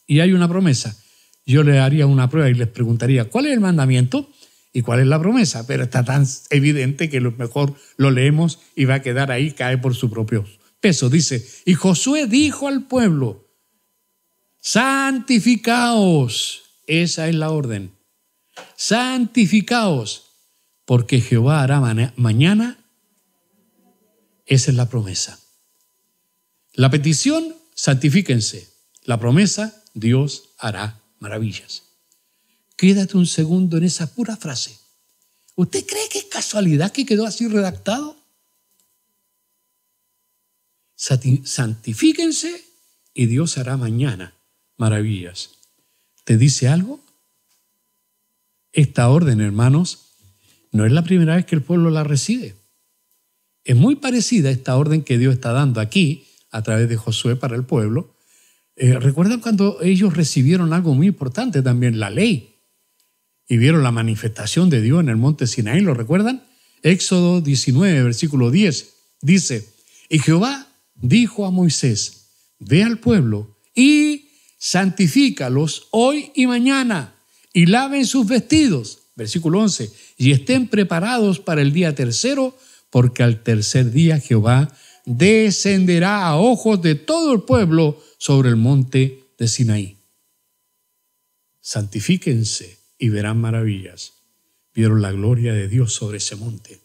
y hay una promesa. Yo le haría una prueba y les preguntaría, ¿cuál es el mandamiento y cuál es la promesa? Pero está tan evidente que lo mejor lo leemos y va a quedar ahí, cae por su propio peso. Dice, y Josué dijo al pueblo, santificaos. Esa es la orden. Santificaos, porque Jehová hará mañana. Esa es la promesa. La petición, santifíquense. La promesa, Dios hará maravillas. Quédate un segundo en esa pura frase. ¿Usted cree que es casualidad que quedó así redactado? Santifíquense y Dios hará mañana maravillas. ¿Te dice algo? Esta orden, hermanos, no es la primera vez que el pueblo la recibe. Es muy parecida a esta orden que Dios está dando aquí a través de Josué para el pueblo. ¿Recuerdan cuando ellos recibieron algo muy importante también, la ley? Y vieron la manifestación de Dios en el monte Sinaí, ¿lo recuerdan? Éxodo 19, versículo 10, dice, y Jehová dijo a Moisés, ve al pueblo y santifícalos hoy y mañana, y laven sus vestidos, versículo 11, y estén preparados para el día tercero, porque al tercer día Jehová descenderá a ojos de todo el pueblo sobre el monte de Sinaí. Santifíquense y verán maravillas. Vieron la gloria de Dios sobre ese monte.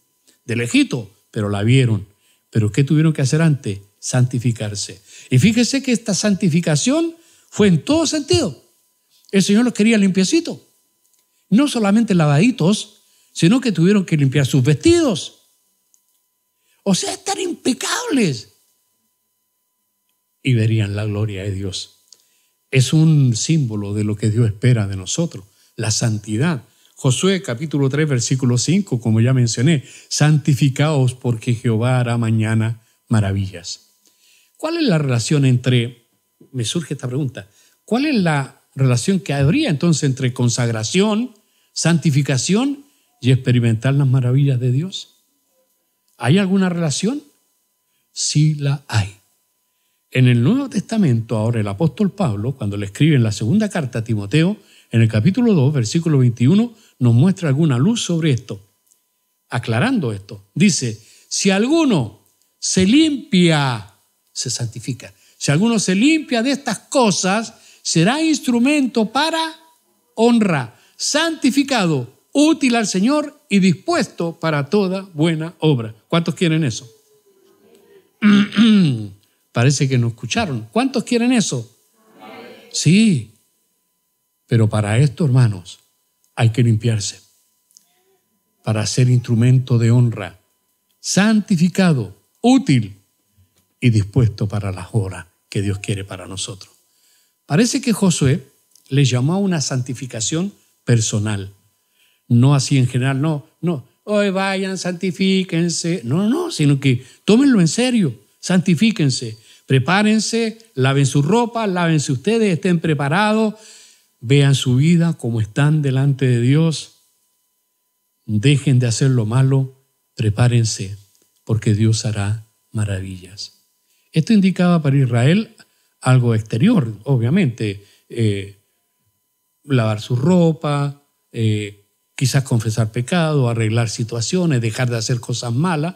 De lejito, pero la vieron. ¿Pero qué tuvieron que hacer antes? Santificarse. Y fíjese que esta santificación fue en todo sentido. El Señor los quería limpiecitos. No solamente lavaditos, sino que tuvieron que limpiar sus vestidos. O sea, estar impecables. Y verían la gloria de Dios. Es un símbolo de lo que Dios espera de nosotros, la santidad. Josué capítulo 3, versículo 5, como ya mencioné, santificaos porque Jehová hará mañana maravillas. ¿Cuál es la relación me surge esta pregunta, ¿cuál es la relación que habría entonces entre consagración, santificación y experimentar las maravillas de Dios? ¿Hay alguna relación? Sí la hay. En el Nuevo Testamento, ahora el apóstol Pablo, cuando le escribe en la segunda carta a Timoteo, en el capítulo 2, versículo 21, nos muestra alguna luz sobre esto, aclarando esto. Dice, si alguno se limpia, se santifica. Si alguno se limpia de estas cosas, será instrumento para honra, santificado, útil al Señor y dispuesto para toda buena obra. ¿Cuántos quieren eso? Parece que no escucharon. ¿Cuántos quieren eso? Sí. Pero para esto, hermanos, hay que limpiarse. Para ser instrumento de honra, santificado, útil y dispuesto para las obras que Dios quiere para nosotros. Parece que Josué le llamó a una santificación personal. No así en general, no. Hoy vayan, santifíquense. No, sino que tómenlo en serio, santifíquense, prepárense, laven su ropa, lávense ustedes, estén preparados, vean su vida como están delante de Dios, dejen de hacer lo malo, prepárense, porque Dios hará maravillas. Esto indicaba para Israel algo exterior, obviamente, lavar su ropa, quizás confesar pecado, arreglar situaciones, dejar de hacer cosas malas.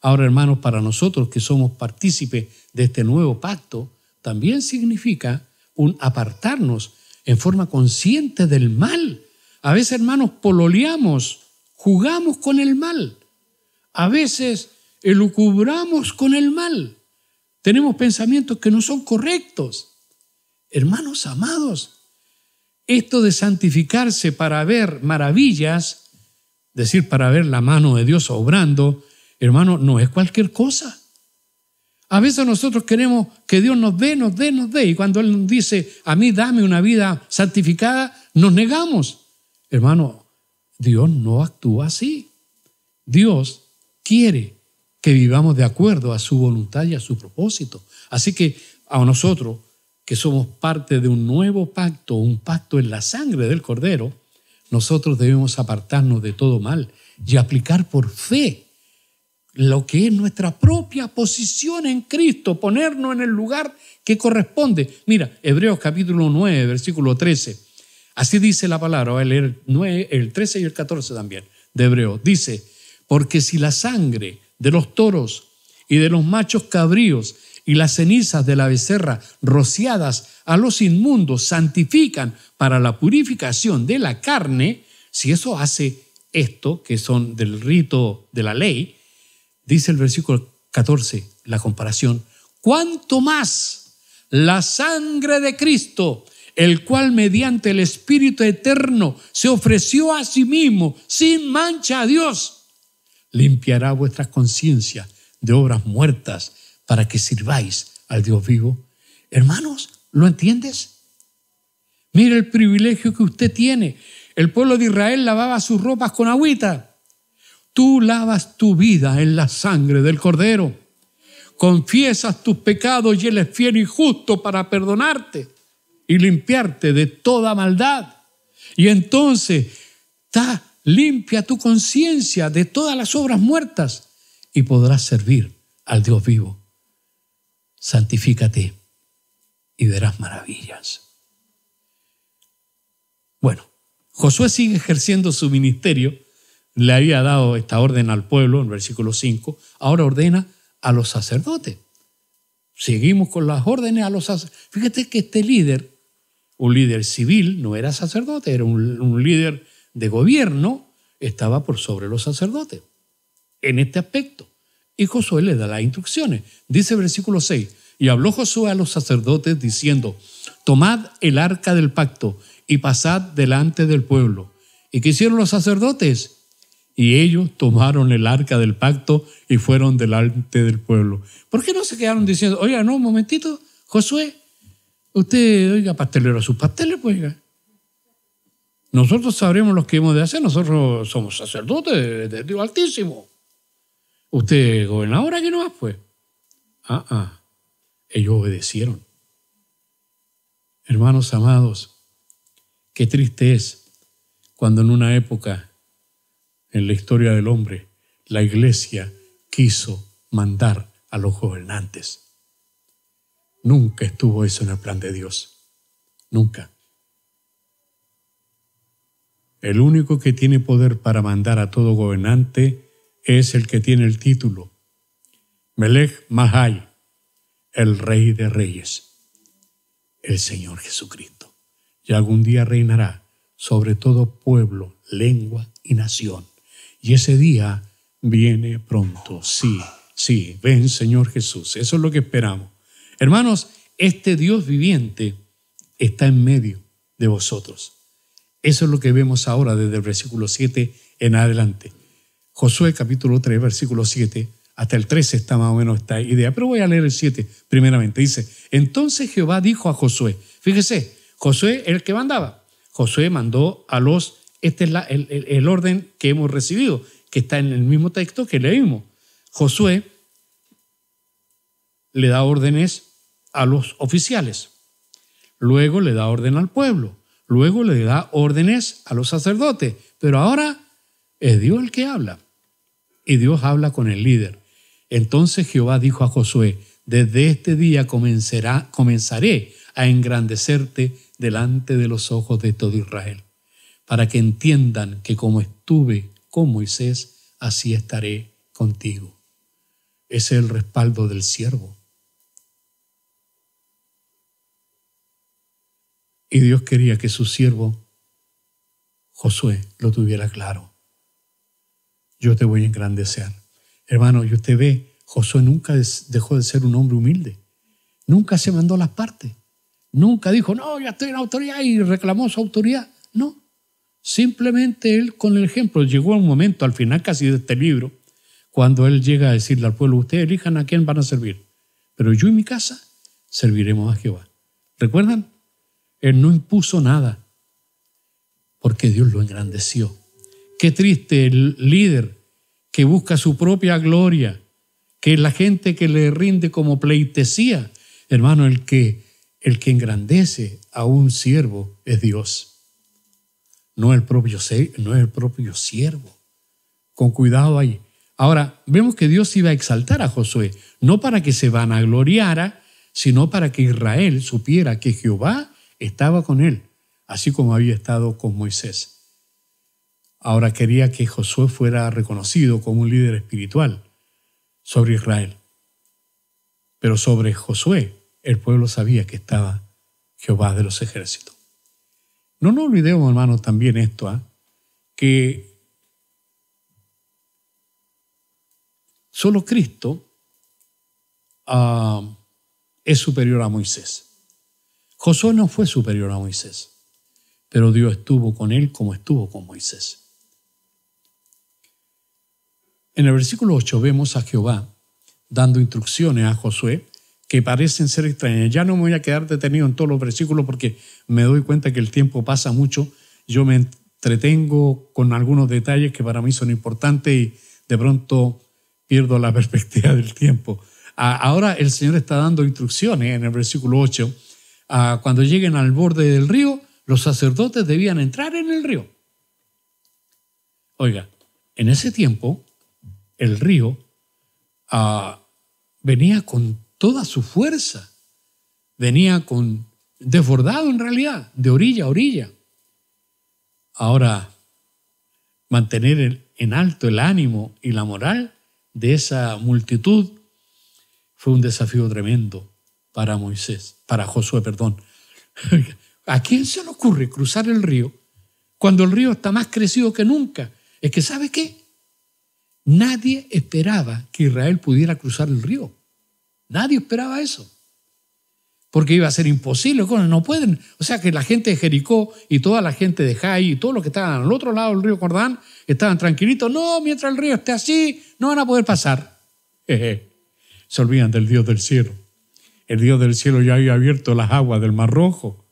Ahora, hermanos, para nosotros que somos partícipes de este nuevo pacto, también significa un apartarnos en forma consciente del mal. A veces, hermanos, pololeamos, jugamos con el mal. A veces elucubramos con el mal. Tenemos pensamientos que no son correctos. Hermanos amados, esto de santificarse para ver maravillas, es decir, para ver la mano de Dios obrando, hermano, no es cualquier cosa. A veces nosotros queremos que Dios nos dé, y cuando Él nos dice, a mí dame una vida santificada, nos negamos. Hermano, Dios no actúa así. Dios quiere que vivamos de acuerdo a su voluntad y a su propósito. Así que a nosotros, que somos parte de un nuevo pacto, un pacto en la sangre del Cordero, nosotros debemos apartarnos de todo mal y aplicar por fe lo que es nuestra propia posición en Cristo, ponernos en el lugar que corresponde. Mira, Hebreos capítulo 9, versículo 13. Así dice la palabra, voy a leer el 13 y el 14 también de Hebreos. Dice, porque si la sangre de los toros y de los machos cabríos y las cenizas de la becerra rociadas a los inmundos santifican para la purificación de la carne, si eso hace esto, que son del rito de la ley, dice el versículo 14, la comparación, ¿cuánto más la sangre de Cristo, el cual mediante el Espíritu eterno se ofreció a sí mismo sin mancha a Dios, limpiará vuestras conciencias de obras muertas para que sirváis al Dios vivo? Hermanos, ¿lo entiendes? Mira el privilegio que usted tiene. El pueblo de Israel lavaba sus ropas con agüita. Tú lavas tu vida en la sangre del Cordero. Confiesas tus pecados y Él es fiel y justo para perdonarte y limpiarte de toda maldad. Y entonces limpia tu conciencia de todas las obras muertas y podrás servir al Dios vivo. Santifícate y verás maravillas. Bueno, Josué sigue ejerciendo su ministerio. Le había dado esta orden al pueblo en versículo 5. Ahora ordena a los sacerdotes. Seguimos con las órdenes a los sacerdotes. Fíjate que este líder, un líder civil, no era sacerdote, era un líder de gobierno, estaba por sobre los sacerdotes en este aspecto. Y Josué le da las instrucciones. Dice el versículo 6, y habló Josué a los sacerdotes diciendo, tomad el arca del pacto y pasad delante del pueblo. ¿Y qué hicieron los sacerdotes? Y ellos tomaron el arca del pacto y fueron delante del pueblo. ¿Por qué no se quedaron diciendo, oiga, no, un momentito, Josué, usted, oiga, pastelero a sus pasteles, pues, oiga. Nosotros sabremos lo que hemos de hacer, nosotros somos sacerdotes del Dios Altísimo. Usted, gobernador, aquí no va, pues. Ellos obedecieron. Hermanos amados, qué triste es cuando en una época en la historia del hombre la iglesia quiso mandar a los gobernantes. Nunca estuvo eso en el plan de Dios. Nunca. El único que tiene poder para mandar a todo gobernante es el que tiene el título Melech Mahai, el Rey de Reyes, el Señor Jesucristo. Y algún día reinará sobre todo pueblo, lengua y nación. Y ese día viene pronto. Sí, ven Señor Jesús. Eso es lo que esperamos. Hermanos, este Dios viviente está en medio de vosotros. Eso es lo que vemos ahora desde el versículo 7 en adelante. Josué capítulo 3, versículo 7, hasta el 13 está más o menos esta idea, pero voy a leer el 7 primeramente. Dice, entonces Jehová dijo a Josué, fíjese, Josué era el que mandaba. Josué mandó a los, este es el orden que hemos recibido, que está en el mismo texto que leímos. Josué le da órdenes a los oficiales, luego le da orden al pueblo, luego le da órdenes a los sacerdotes, pero ahora es Dios el que habla y Dios habla con el líder. Entonces Jehová dijo a Josué, desde este día comenzaré a engrandecerte delante de los ojos de todo Israel, para que entiendan que como estuve con Moisés, así estaré contigo. Ese es el respaldo del siervo. Y Dios quería que su siervo Josué lo tuviera claro. Yo te voy a engrandecer. Hermano, y usted ve, Josué nunca dejó de ser un hombre humilde. Nunca se mandó las partes. Nunca dijo, no, ya estoy en autoridad y reclamó su autoridad. No, simplemente él con el ejemplo. Llegó un momento al final casi de este libro, cuando él llega a decirle al pueblo, ustedes elijan a quién van a servir, pero yo y mi casa serviremos a Jehová. ¿Recuerdan? Él no impuso nada, porque Dios lo engrandeció. Qué triste el líder que busca su propia gloria, que es la gente que le rinde como pleitesía. Hermano, el que engrandece a un siervo es Dios, no el propio siervo. Con cuidado ahí. Ahora, vemos que Dios iba a exaltar a Josué, no para que se vanagloriara, sino para que Israel supiera que Jehová estaba con él, así como había estado con Moisés. Ahora quería que Josué fuera reconocido como un líder espiritual sobre Israel. Pero sobre Josué, el pueblo sabía que estaba Jehová de los ejércitos. No nos olvidemos, hermanos, también esto, que solo Cristo es superior a Moisés. Josué no fue superior a Moisés, pero Dios estuvo con él como estuvo con Moisés. En el versículo 8 vemos a Jehová dando instrucciones a Josué que parecen ser extrañas. Ya no me voy a quedar detenido en todos los versículos porque me doy cuenta que el tiempo pasa mucho. Yo me entretengo con algunos detalles que para mí son importantes y de pronto pierdo la perspectiva del tiempo. Ahora el Señor está dando instrucciones en el versículo 8. Cuando lleguen al borde del río, los sacerdotes debían entrar en el río. Oiga, en ese tiempo el río venía con toda su fuerza, venía desbordado en realidad, de orilla a orilla. Ahora, mantener en alto el ánimo y la moral de esa multitud fue un desafío tremendo para Josué. ¿A quién se le ocurre cruzar el río cuando el río está más crecido que nunca? Es que, ¿sabe qué? Nadie esperaba que Israel pudiera cruzar el río. Nadie esperaba eso. Porque iba a ser imposible. No pueden. O sea que la gente de Jericó y toda la gente de Jai y todos los que estaban al otro lado del río Jordán estaban tranquilitos. No, mientras el río esté así, no van a poder pasar. Se olvidan del Dios del cielo. El Dios del cielo ya había abierto las aguas del Mar Rojo.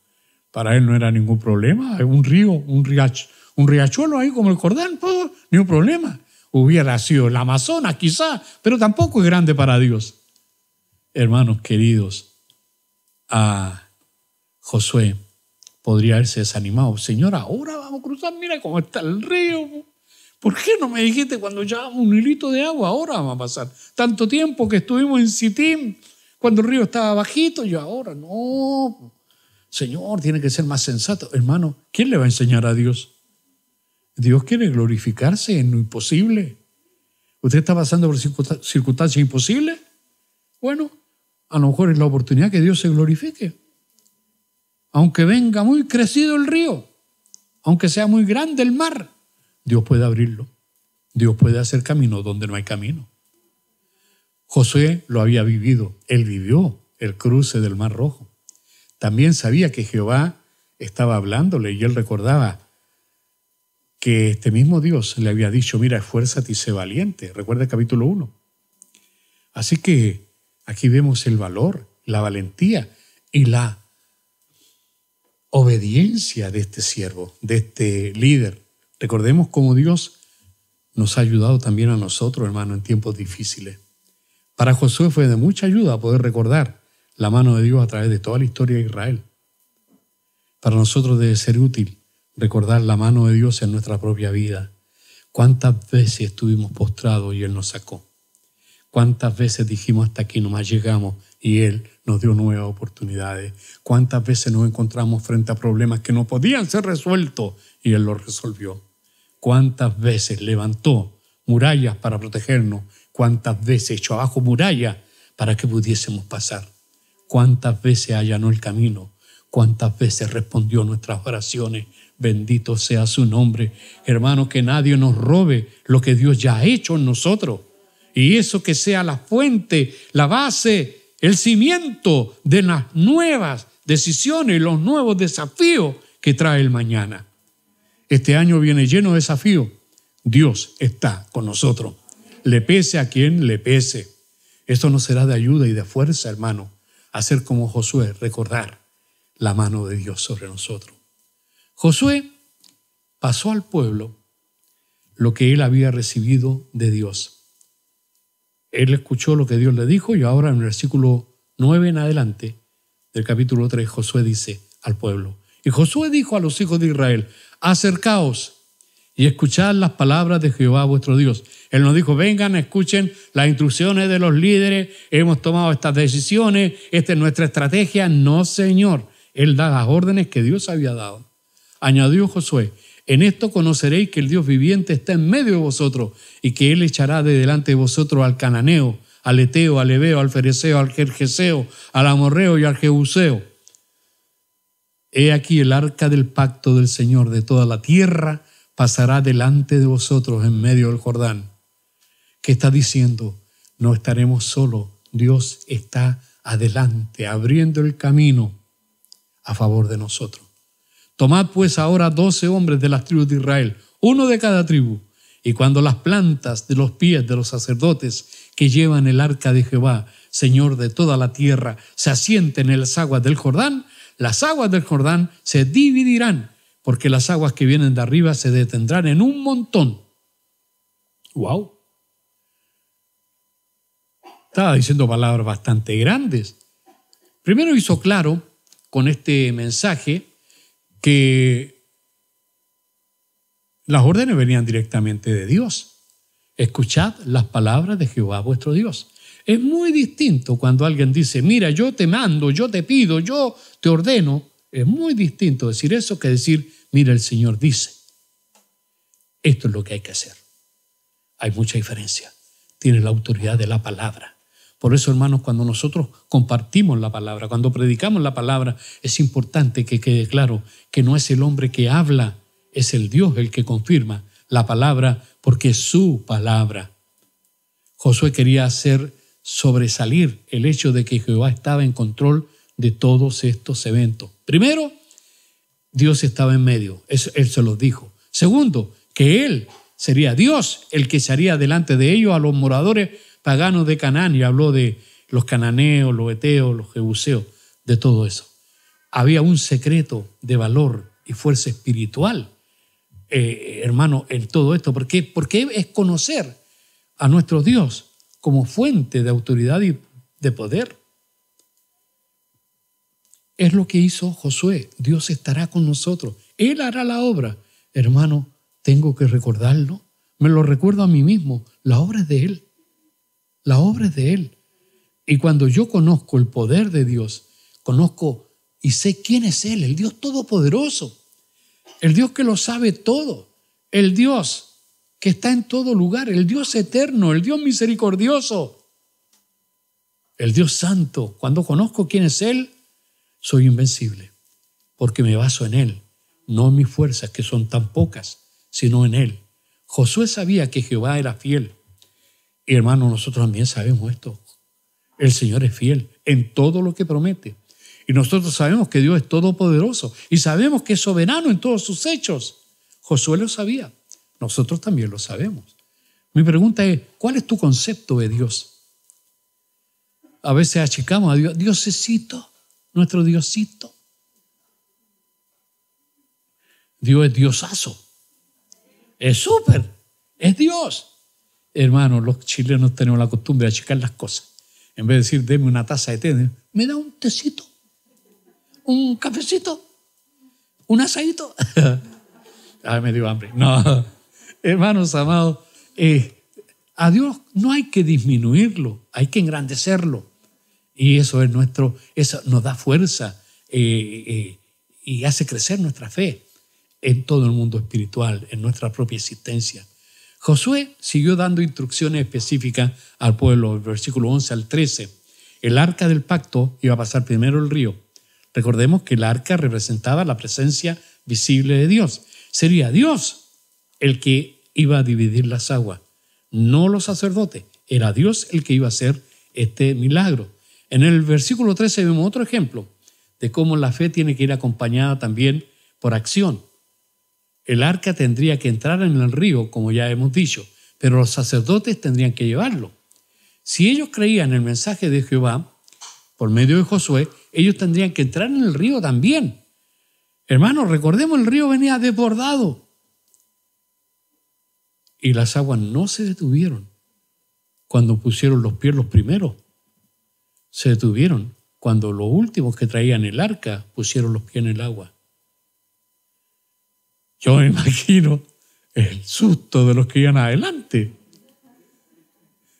Para él no era ningún problema. Un río, un riachuelo ahí como el Jordán, pues, ni un problema. Hubiera sido el Amazonas quizá, pero tampoco es grande para Dios. hermanos queridos, a Josué podría haberse desanimado. Señor, ahora vamos a cruzar, mira cómo está el río. ¿Por qué no me dijiste cuando llevamos un hilito de agua? Ahora vamos a pasar. Tanto tiempo que estuvimos en Sittim, cuando el río estaba bajito, y ahora no. Señor, tiene que ser más sensato. Hermano, ¿quién le va a enseñar a Dios? Dios quiere glorificarse en lo imposible. ¿Usted está pasando por circunstancias imposibles? Bueno, a lo mejor es la oportunidad que Dios se glorifique. Aunque venga muy crecido el río, aunque sea muy grande el mar, Dios puede abrirlo. Dios puede hacer camino donde no hay camino. Josué lo había vivido. Él vivió el cruce del Mar Rojo. También sabía que Jehová estaba hablándole y él recordaba que este mismo Dios le había dicho, mira, esfuérzate y sé valiente. Recuerda el capítulo 1. Así que aquí vemos el valor, la valentía y la obediencia de este siervo, de este líder. Recordemos cómo Dios nos ha ayudado también a nosotros, hermano, en tiempos difíciles. Para Josué fue de mucha ayuda poder recordar la mano de Dios a través de toda la historia de Israel. Para nosotros debe ser útil recordar la mano de Dios en nuestra propia vida. ¿Cuántas veces estuvimos postrados y Él nos sacó? ¿Cuántas veces dijimos hasta aquí nomás llegamos y Él nos dio nuevas oportunidades? ¿Cuántas veces nos encontramos frente a problemas que no podían ser resueltos y Él los resolvió? ¿Cuántas veces levantó murallas para protegernos? ¿Cuántas veces echó abajo murallas para que pudiésemos pasar? ¿Cuántas veces allanó el camino? ¿Cuántas veces respondió nuestras oraciones? Bendito sea su nombre. Hermano, que nadie nos robe lo que Dios ya ha hecho en nosotros. Y eso que sea la fuente, la base, el cimiento de las nuevas decisiones, los nuevos desafíos que trae el mañana. Este año viene lleno de desafíos. Dios está con nosotros. Le pese a quien le pese. Esto nos será de ayuda y de fuerza, hermano, hacer como Josué, recordar la mano de Dios sobre nosotros. Josué pasó al pueblo lo que él había recibido de Dios. Él escuchó lo que Dios le dijo y ahora en el versículo 9 en adelante del capítulo 3, Josué dice al pueblo, y Josué dijo a los hijos de Israel, acercaos y escuchad las palabras de Jehová vuestro Dios. Él nos dijo, vengan, escuchen las instrucciones de los líderes, hemos tomado estas decisiones, esta es nuestra estrategia. No, Señor, Él da las órdenes que Dios había dado. Añadió Josué, en esto conoceréis que el Dios viviente está en medio de vosotros y que Él echará de delante de vosotros al cananeo, al eteo, al heveo, al fereceo, al gergeseo, al amorreo y al jebuseo. He aquí el arca del pacto del Señor de toda la tierra pasará delante de vosotros en medio del Jordán. ¿Qué está diciendo? No estaremos solos. Dios está adelante, abriendo el camino a favor de nosotros. Tomad pues ahora 12 hombres de las tribus de Israel, uno de cada tribu, y cuando las plantas de los pies de los sacerdotes que llevan el arca de Jehová, Señor de toda la tierra, se asienten en las aguas del Jordán, las aguas del Jordán se dividirán, porque las aguas que vienen de arriba se detendrán en un montón. ¡Wow! Estaba diciendo palabras bastante grandes. Primero hizo claro con este mensaje que las órdenes venían directamente de Dios. Escuchad las palabras de Jehová vuestro Dios. Es muy distinto cuando alguien dice, mira, yo te mando, yo te pido, yo te ordeno. Es muy distinto decir eso que decir, mira, el Señor dice. Esto es lo que hay que hacer. Hay mucha diferencia. Tiene la autoridad de la palabra. Por eso, hermanos, cuando nosotros compartimos la palabra, cuando predicamos la palabra, es importante que quede claro que no es el hombre que habla, es el Dios el que confirma la palabra, porque es su palabra. Josué quería hacer sobresalir el hecho de que Jehová estaba en control de todos estos eventos. Primero, Dios estaba en medio, Él se los dijo. Segundo, que Él sería Dios el que se haría delante de ellos a los moradores paganos de Canaán, y habló de los cananeos, los eteos, los jebuseos, de todo eso. Había un secreto de valor y fuerza espiritual, hermano, en todo esto. ¿Por qué? Porque es conocer a nuestro Dios como fuente de autoridad y de poder. Es lo que hizo Josué. Dios estará con nosotros. Él hará la obra. Hermano, tengo que recordarlo. Me lo recuerdo a mí mismo. La obra es de Él. La obra es de Él. Y cuando yo conozco el poder de Dios, conozco y sé quién es Él, el Dios todopoderoso, el Dios que lo sabe todo, el Dios que está en todo lugar, el Dios eterno, el Dios misericordioso, el Dios santo. Cuando conozco quién es Él, soy invencible, porque me baso en Él, no en mis fuerzas, que son tan pocas, sino en Él. Josué sabía que Jehová era fiel. Y hermano, nosotros también sabemos esto. El Señor es fiel en todo lo que promete. Y nosotros sabemos que Dios es todopoderoso y sabemos que es soberano en todos sus hechos. Josué lo sabía. Nosotros también lo sabemos. Mi pregunta es, ¿cuál es tu concepto de Dios? A veces achicamos a Dios, Diosecito, nuestro Diosito. Dios es Diosazo. Es súper. Es Dios. Hermanos, los chilenos tenemos la costumbre de achicar las cosas. En vez de decir, deme una taza de té, me da un tecito, un cafecito, un asadito. Ay, me dio hambre. No, hermanos amados, a Dios no hay que disminuirlo, hay que engrandecerlo. Y eso es eso nos da fuerza y hace crecer nuestra fe en todo el mundo espiritual, en nuestra propia existencia. Josué siguió dando instrucciones específicas al pueblo, versículo 11 al 13. El arca del pacto iba a pasar primero el río. Recordemos que el arca representaba la presencia visible de Dios. Sería Dios el que iba a dividir las aguas, no los sacerdotes. Era Dios el que iba a hacer este milagro. En el versículo 13 vemos otro ejemplo de cómo la fe tiene que ir acompañada también por acción. El arca tendría que entrar en el río, como ya hemos dicho, pero los sacerdotes tendrían que llevarlo. Si ellos creían en el mensaje de Jehová, por medio de Josué, ellos tendrían que entrar en el río también. Hermanos, recordemos, el río venía desbordado. Y las aguas no se detuvieron cuando pusieron los pies los primeros. Se detuvieron cuando los últimos que traían el arca pusieron los pies en el agua. Yo me imagino el susto de los que iban adelante.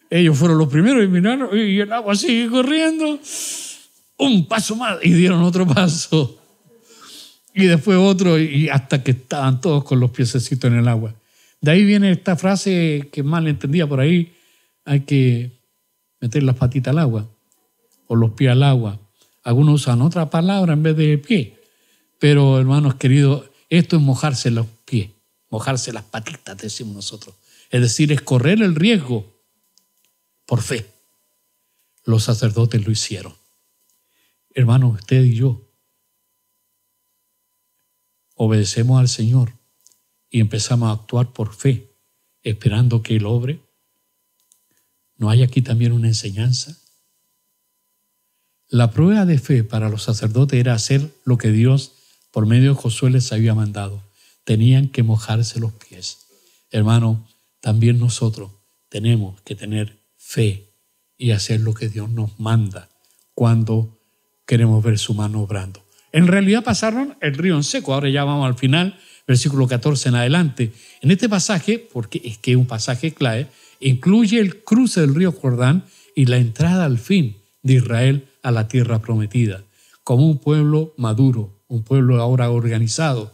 Ellos fueron los primeros y miraron y el agua sigue corriendo. Un paso más y dieron otro paso. Y después otro y hasta que estaban todos con los piececitos en el agua. De ahí viene esta frase que mal entendía por ahí. Hay que meter las patitas al agua o los pies al agua. Algunos usan otra palabra en vez de pie. Pero hermanos queridos, esto es mojarse los pies, mojarse las patitas, decimos nosotros. Es decir, es correr el riesgo por fe. Los sacerdotes lo hicieron. Hermanos, usted y yo obedecemos al Señor y empezamos a actuar por fe, esperando que Él obre. ¿No hay aquí también una enseñanza? La prueba de fe para los sacerdotes era hacer lo que Dios por medio de Josué les había mandado. Tenían que mojarse los pies. Hermano, también nosotros tenemos que tener fe y hacer lo que Dios nos manda cuando queremos ver su mano obrando. En realidad pasaron el río en seco. Ahora ya vamos al final, versículo 14 en adelante. En este pasaje, porque es que es un pasaje clave, incluye el cruce del río Jordán y la entrada al fin de Israel a la tierra prometida, como un pueblo maduro, un pueblo ahora organizado.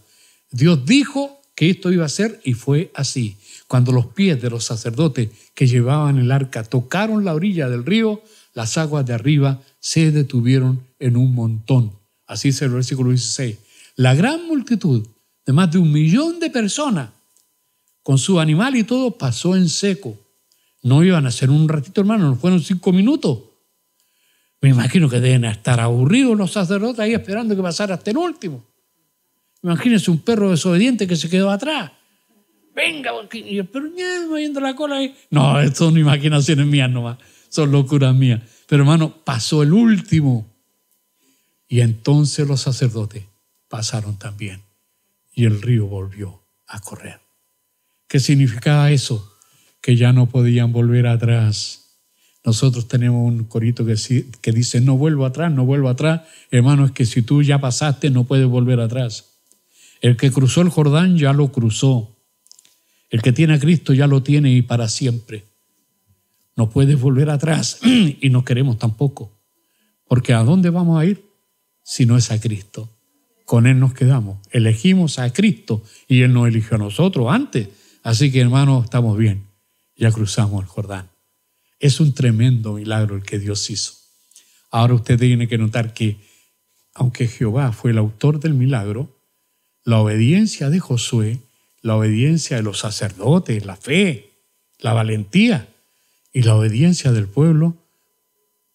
Dios dijo que esto iba a ser y fue así. Cuando los pies de los sacerdotes que llevaban el arca tocaron la orilla del río, las aguas de arriba se detuvieron en un montón. Así dice el versículo 16. La gran multitud de más de 1 millón de personas, con su animal y todo, pasó en seco. No iban a ser un ratito, hermano, no fueron 5 minutos. Me imagino que deben estar aburridos los sacerdotes ahí esperando que pasara hasta el último. Imagínense un perro desobediente que se quedó atrás. Venga, pero moviendo la cola ahí. No, esto son imaginaciones mías nomás, son locuras mías. Pero hermano, pasó el último. Y entonces los sacerdotes pasaron también. Y el río volvió a correr. ¿Qué significaba eso? Que ya no podían volver atrás. Nosotros tenemos un corito que dice, no vuelvo atrás, no vuelvo atrás. Hermano, es que si tú ya pasaste, no puedes volver atrás. El que cruzó el Jordán ya lo cruzó. El que tiene a Cristo ya lo tiene y para siempre. No puedes volver atrás y no queremos tampoco. Porque ¿a dónde vamos a ir? Si no es a Cristo. Con Él nos quedamos. Elegimos a Cristo y Él nos eligió a nosotros antes. Así que, hermano, estamos bien. Ya cruzamos el Jordán. Es un tremendo milagro el que Dios hizo. Ahora usted tiene que notar que, aunque Jehová fue el autor del milagro, la obediencia de Josué, la obediencia de los sacerdotes, la fe, la valentía y la obediencia del pueblo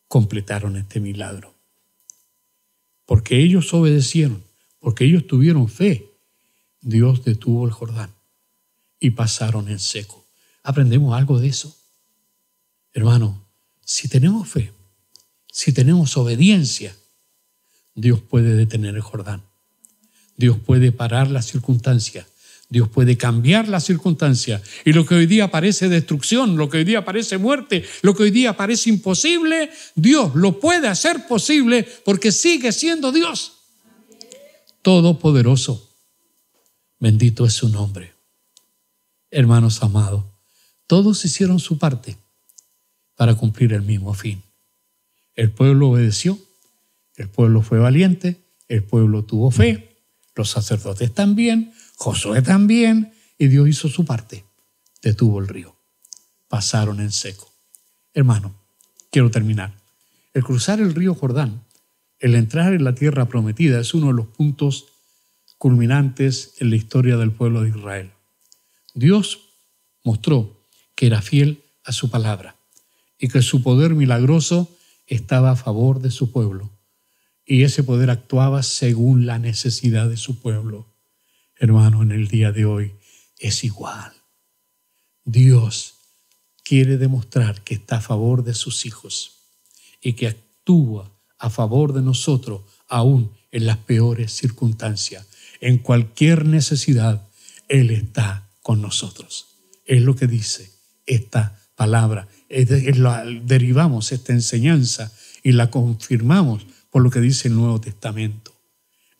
completaron este milagro. Porque ellos obedecieron, porque ellos tuvieron fe, Dios detuvo el Jordán y pasaron en seco. ¿Aprendemos algo de eso? Hermano, si tenemos fe, si tenemos obediencia, Dios puede detener el Jordán. Dios puede parar la circunstancia. Dios puede cambiar la circunstancia. Y lo que hoy día parece destrucción, lo que hoy día parece muerte, lo que hoy día parece imposible, Dios lo puede hacer posible porque sigue siendo Dios. Todopoderoso. Bendito es su nombre. Hermanos amados, todos hicieron su parte para cumplir el mismo fin. El pueblo obedeció, el pueblo fue valiente, el pueblo tuvo fe, los sacerdotes también, Josué también, y Dios hizo su parte. Detuvo el río. Pasaron en seco. Hermano, quiero terminar. El cruzar el río Jordán, el entrar en la tierra prometida, es uno de los puntos culminantes en la historia del pueblo de Israel. Dios mostró que era fiel a su palabra y que su poder milagroso estaba a favor de su pueblo. Y ese poder actuaba según la necesidad de su pueblo. Hermano, en el día de hoy es igual. Dios quiere demostrar que está a favor de sus hijos y que actúa a favor de nosotros aún en las peores circunstancias. En cualquier necesidad, Él está con nosotros. Es lo que dice esta palabra. Derivamos esta enseñanza y la confirmamos por lo que dice el Nuevo Testamento.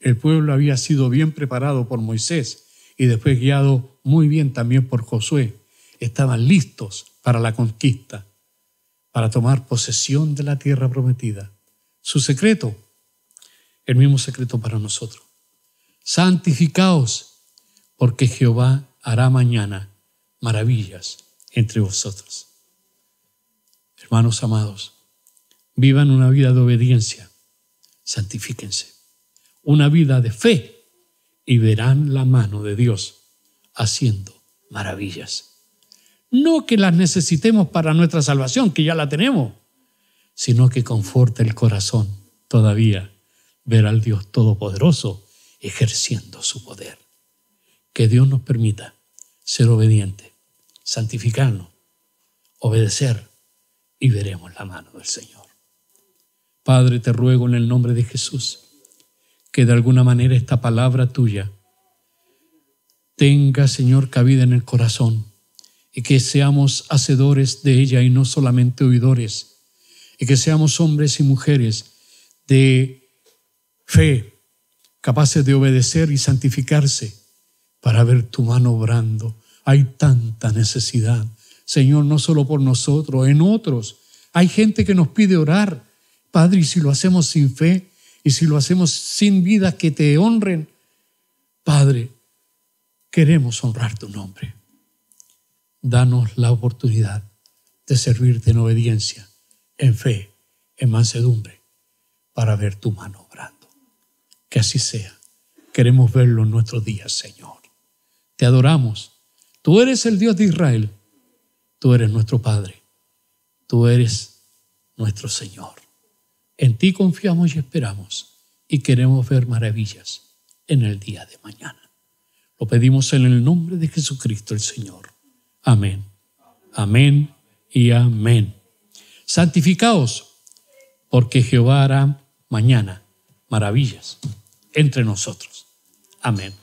El pueblo había sido bien preparado por Moisés y después guiado muy bien también por Josué. Estaban listos para la conquista, para tomar posesión de la tierra prometida. Su secreto, el mismo secreto para nosotros. Santificaos, porque Jehová hará mañana maravillas entre vosotros. Hermanos amados, vivan una vida de obediencia, santifíquense, una vida de fe y verán la mano de Dios haciendo maravillas. No que las necesitemos para nuestra salvación, que ya la tenemos, sino que conforta el corazón todavía ver al Dios Todopoderoso ejerciendo su poder. Que Dios nos permita ser obedientes, santificarnos, obedecer y veremos la mano del Señor. Padre, te ruego en el nombre de Jesús que de alguna manera esta palabra tuya tenga, Señor, cabida en el corazón y que seamos hacedores de ella y no solamente oidores, y que seamos hombres y mujeres de fe, capaces de obedecer y santificarse para ver tu mano obrando. Hay tanta necesidad, Señor, no solo por nosotros, en otros. Hay gente que nos pide orar, Padre, y si lo hacemos sin fe y si lo hacemos sin vidas que te honren, Padre, queremos honrar tu nombre. Danos la oportunidad de servirte en obediencia, en fe, en mansedumbre, para ver tu mano obrando. Que así sea. Queremos verlo en nuestros días, Señor. Te adoramos. Tú eres el Dios de Israel. Tú eres nuestro Padre. Tú eres nuestro Señor. En ti confiamos y esperamos y queremos ver maravillas en el día de mañana. Lo pedimos en el nombre de Jesucristo el Señor. Amén. Amén y amén. Santificaos, porque Jehová hará mañana maravillas entre nosotros. Amén.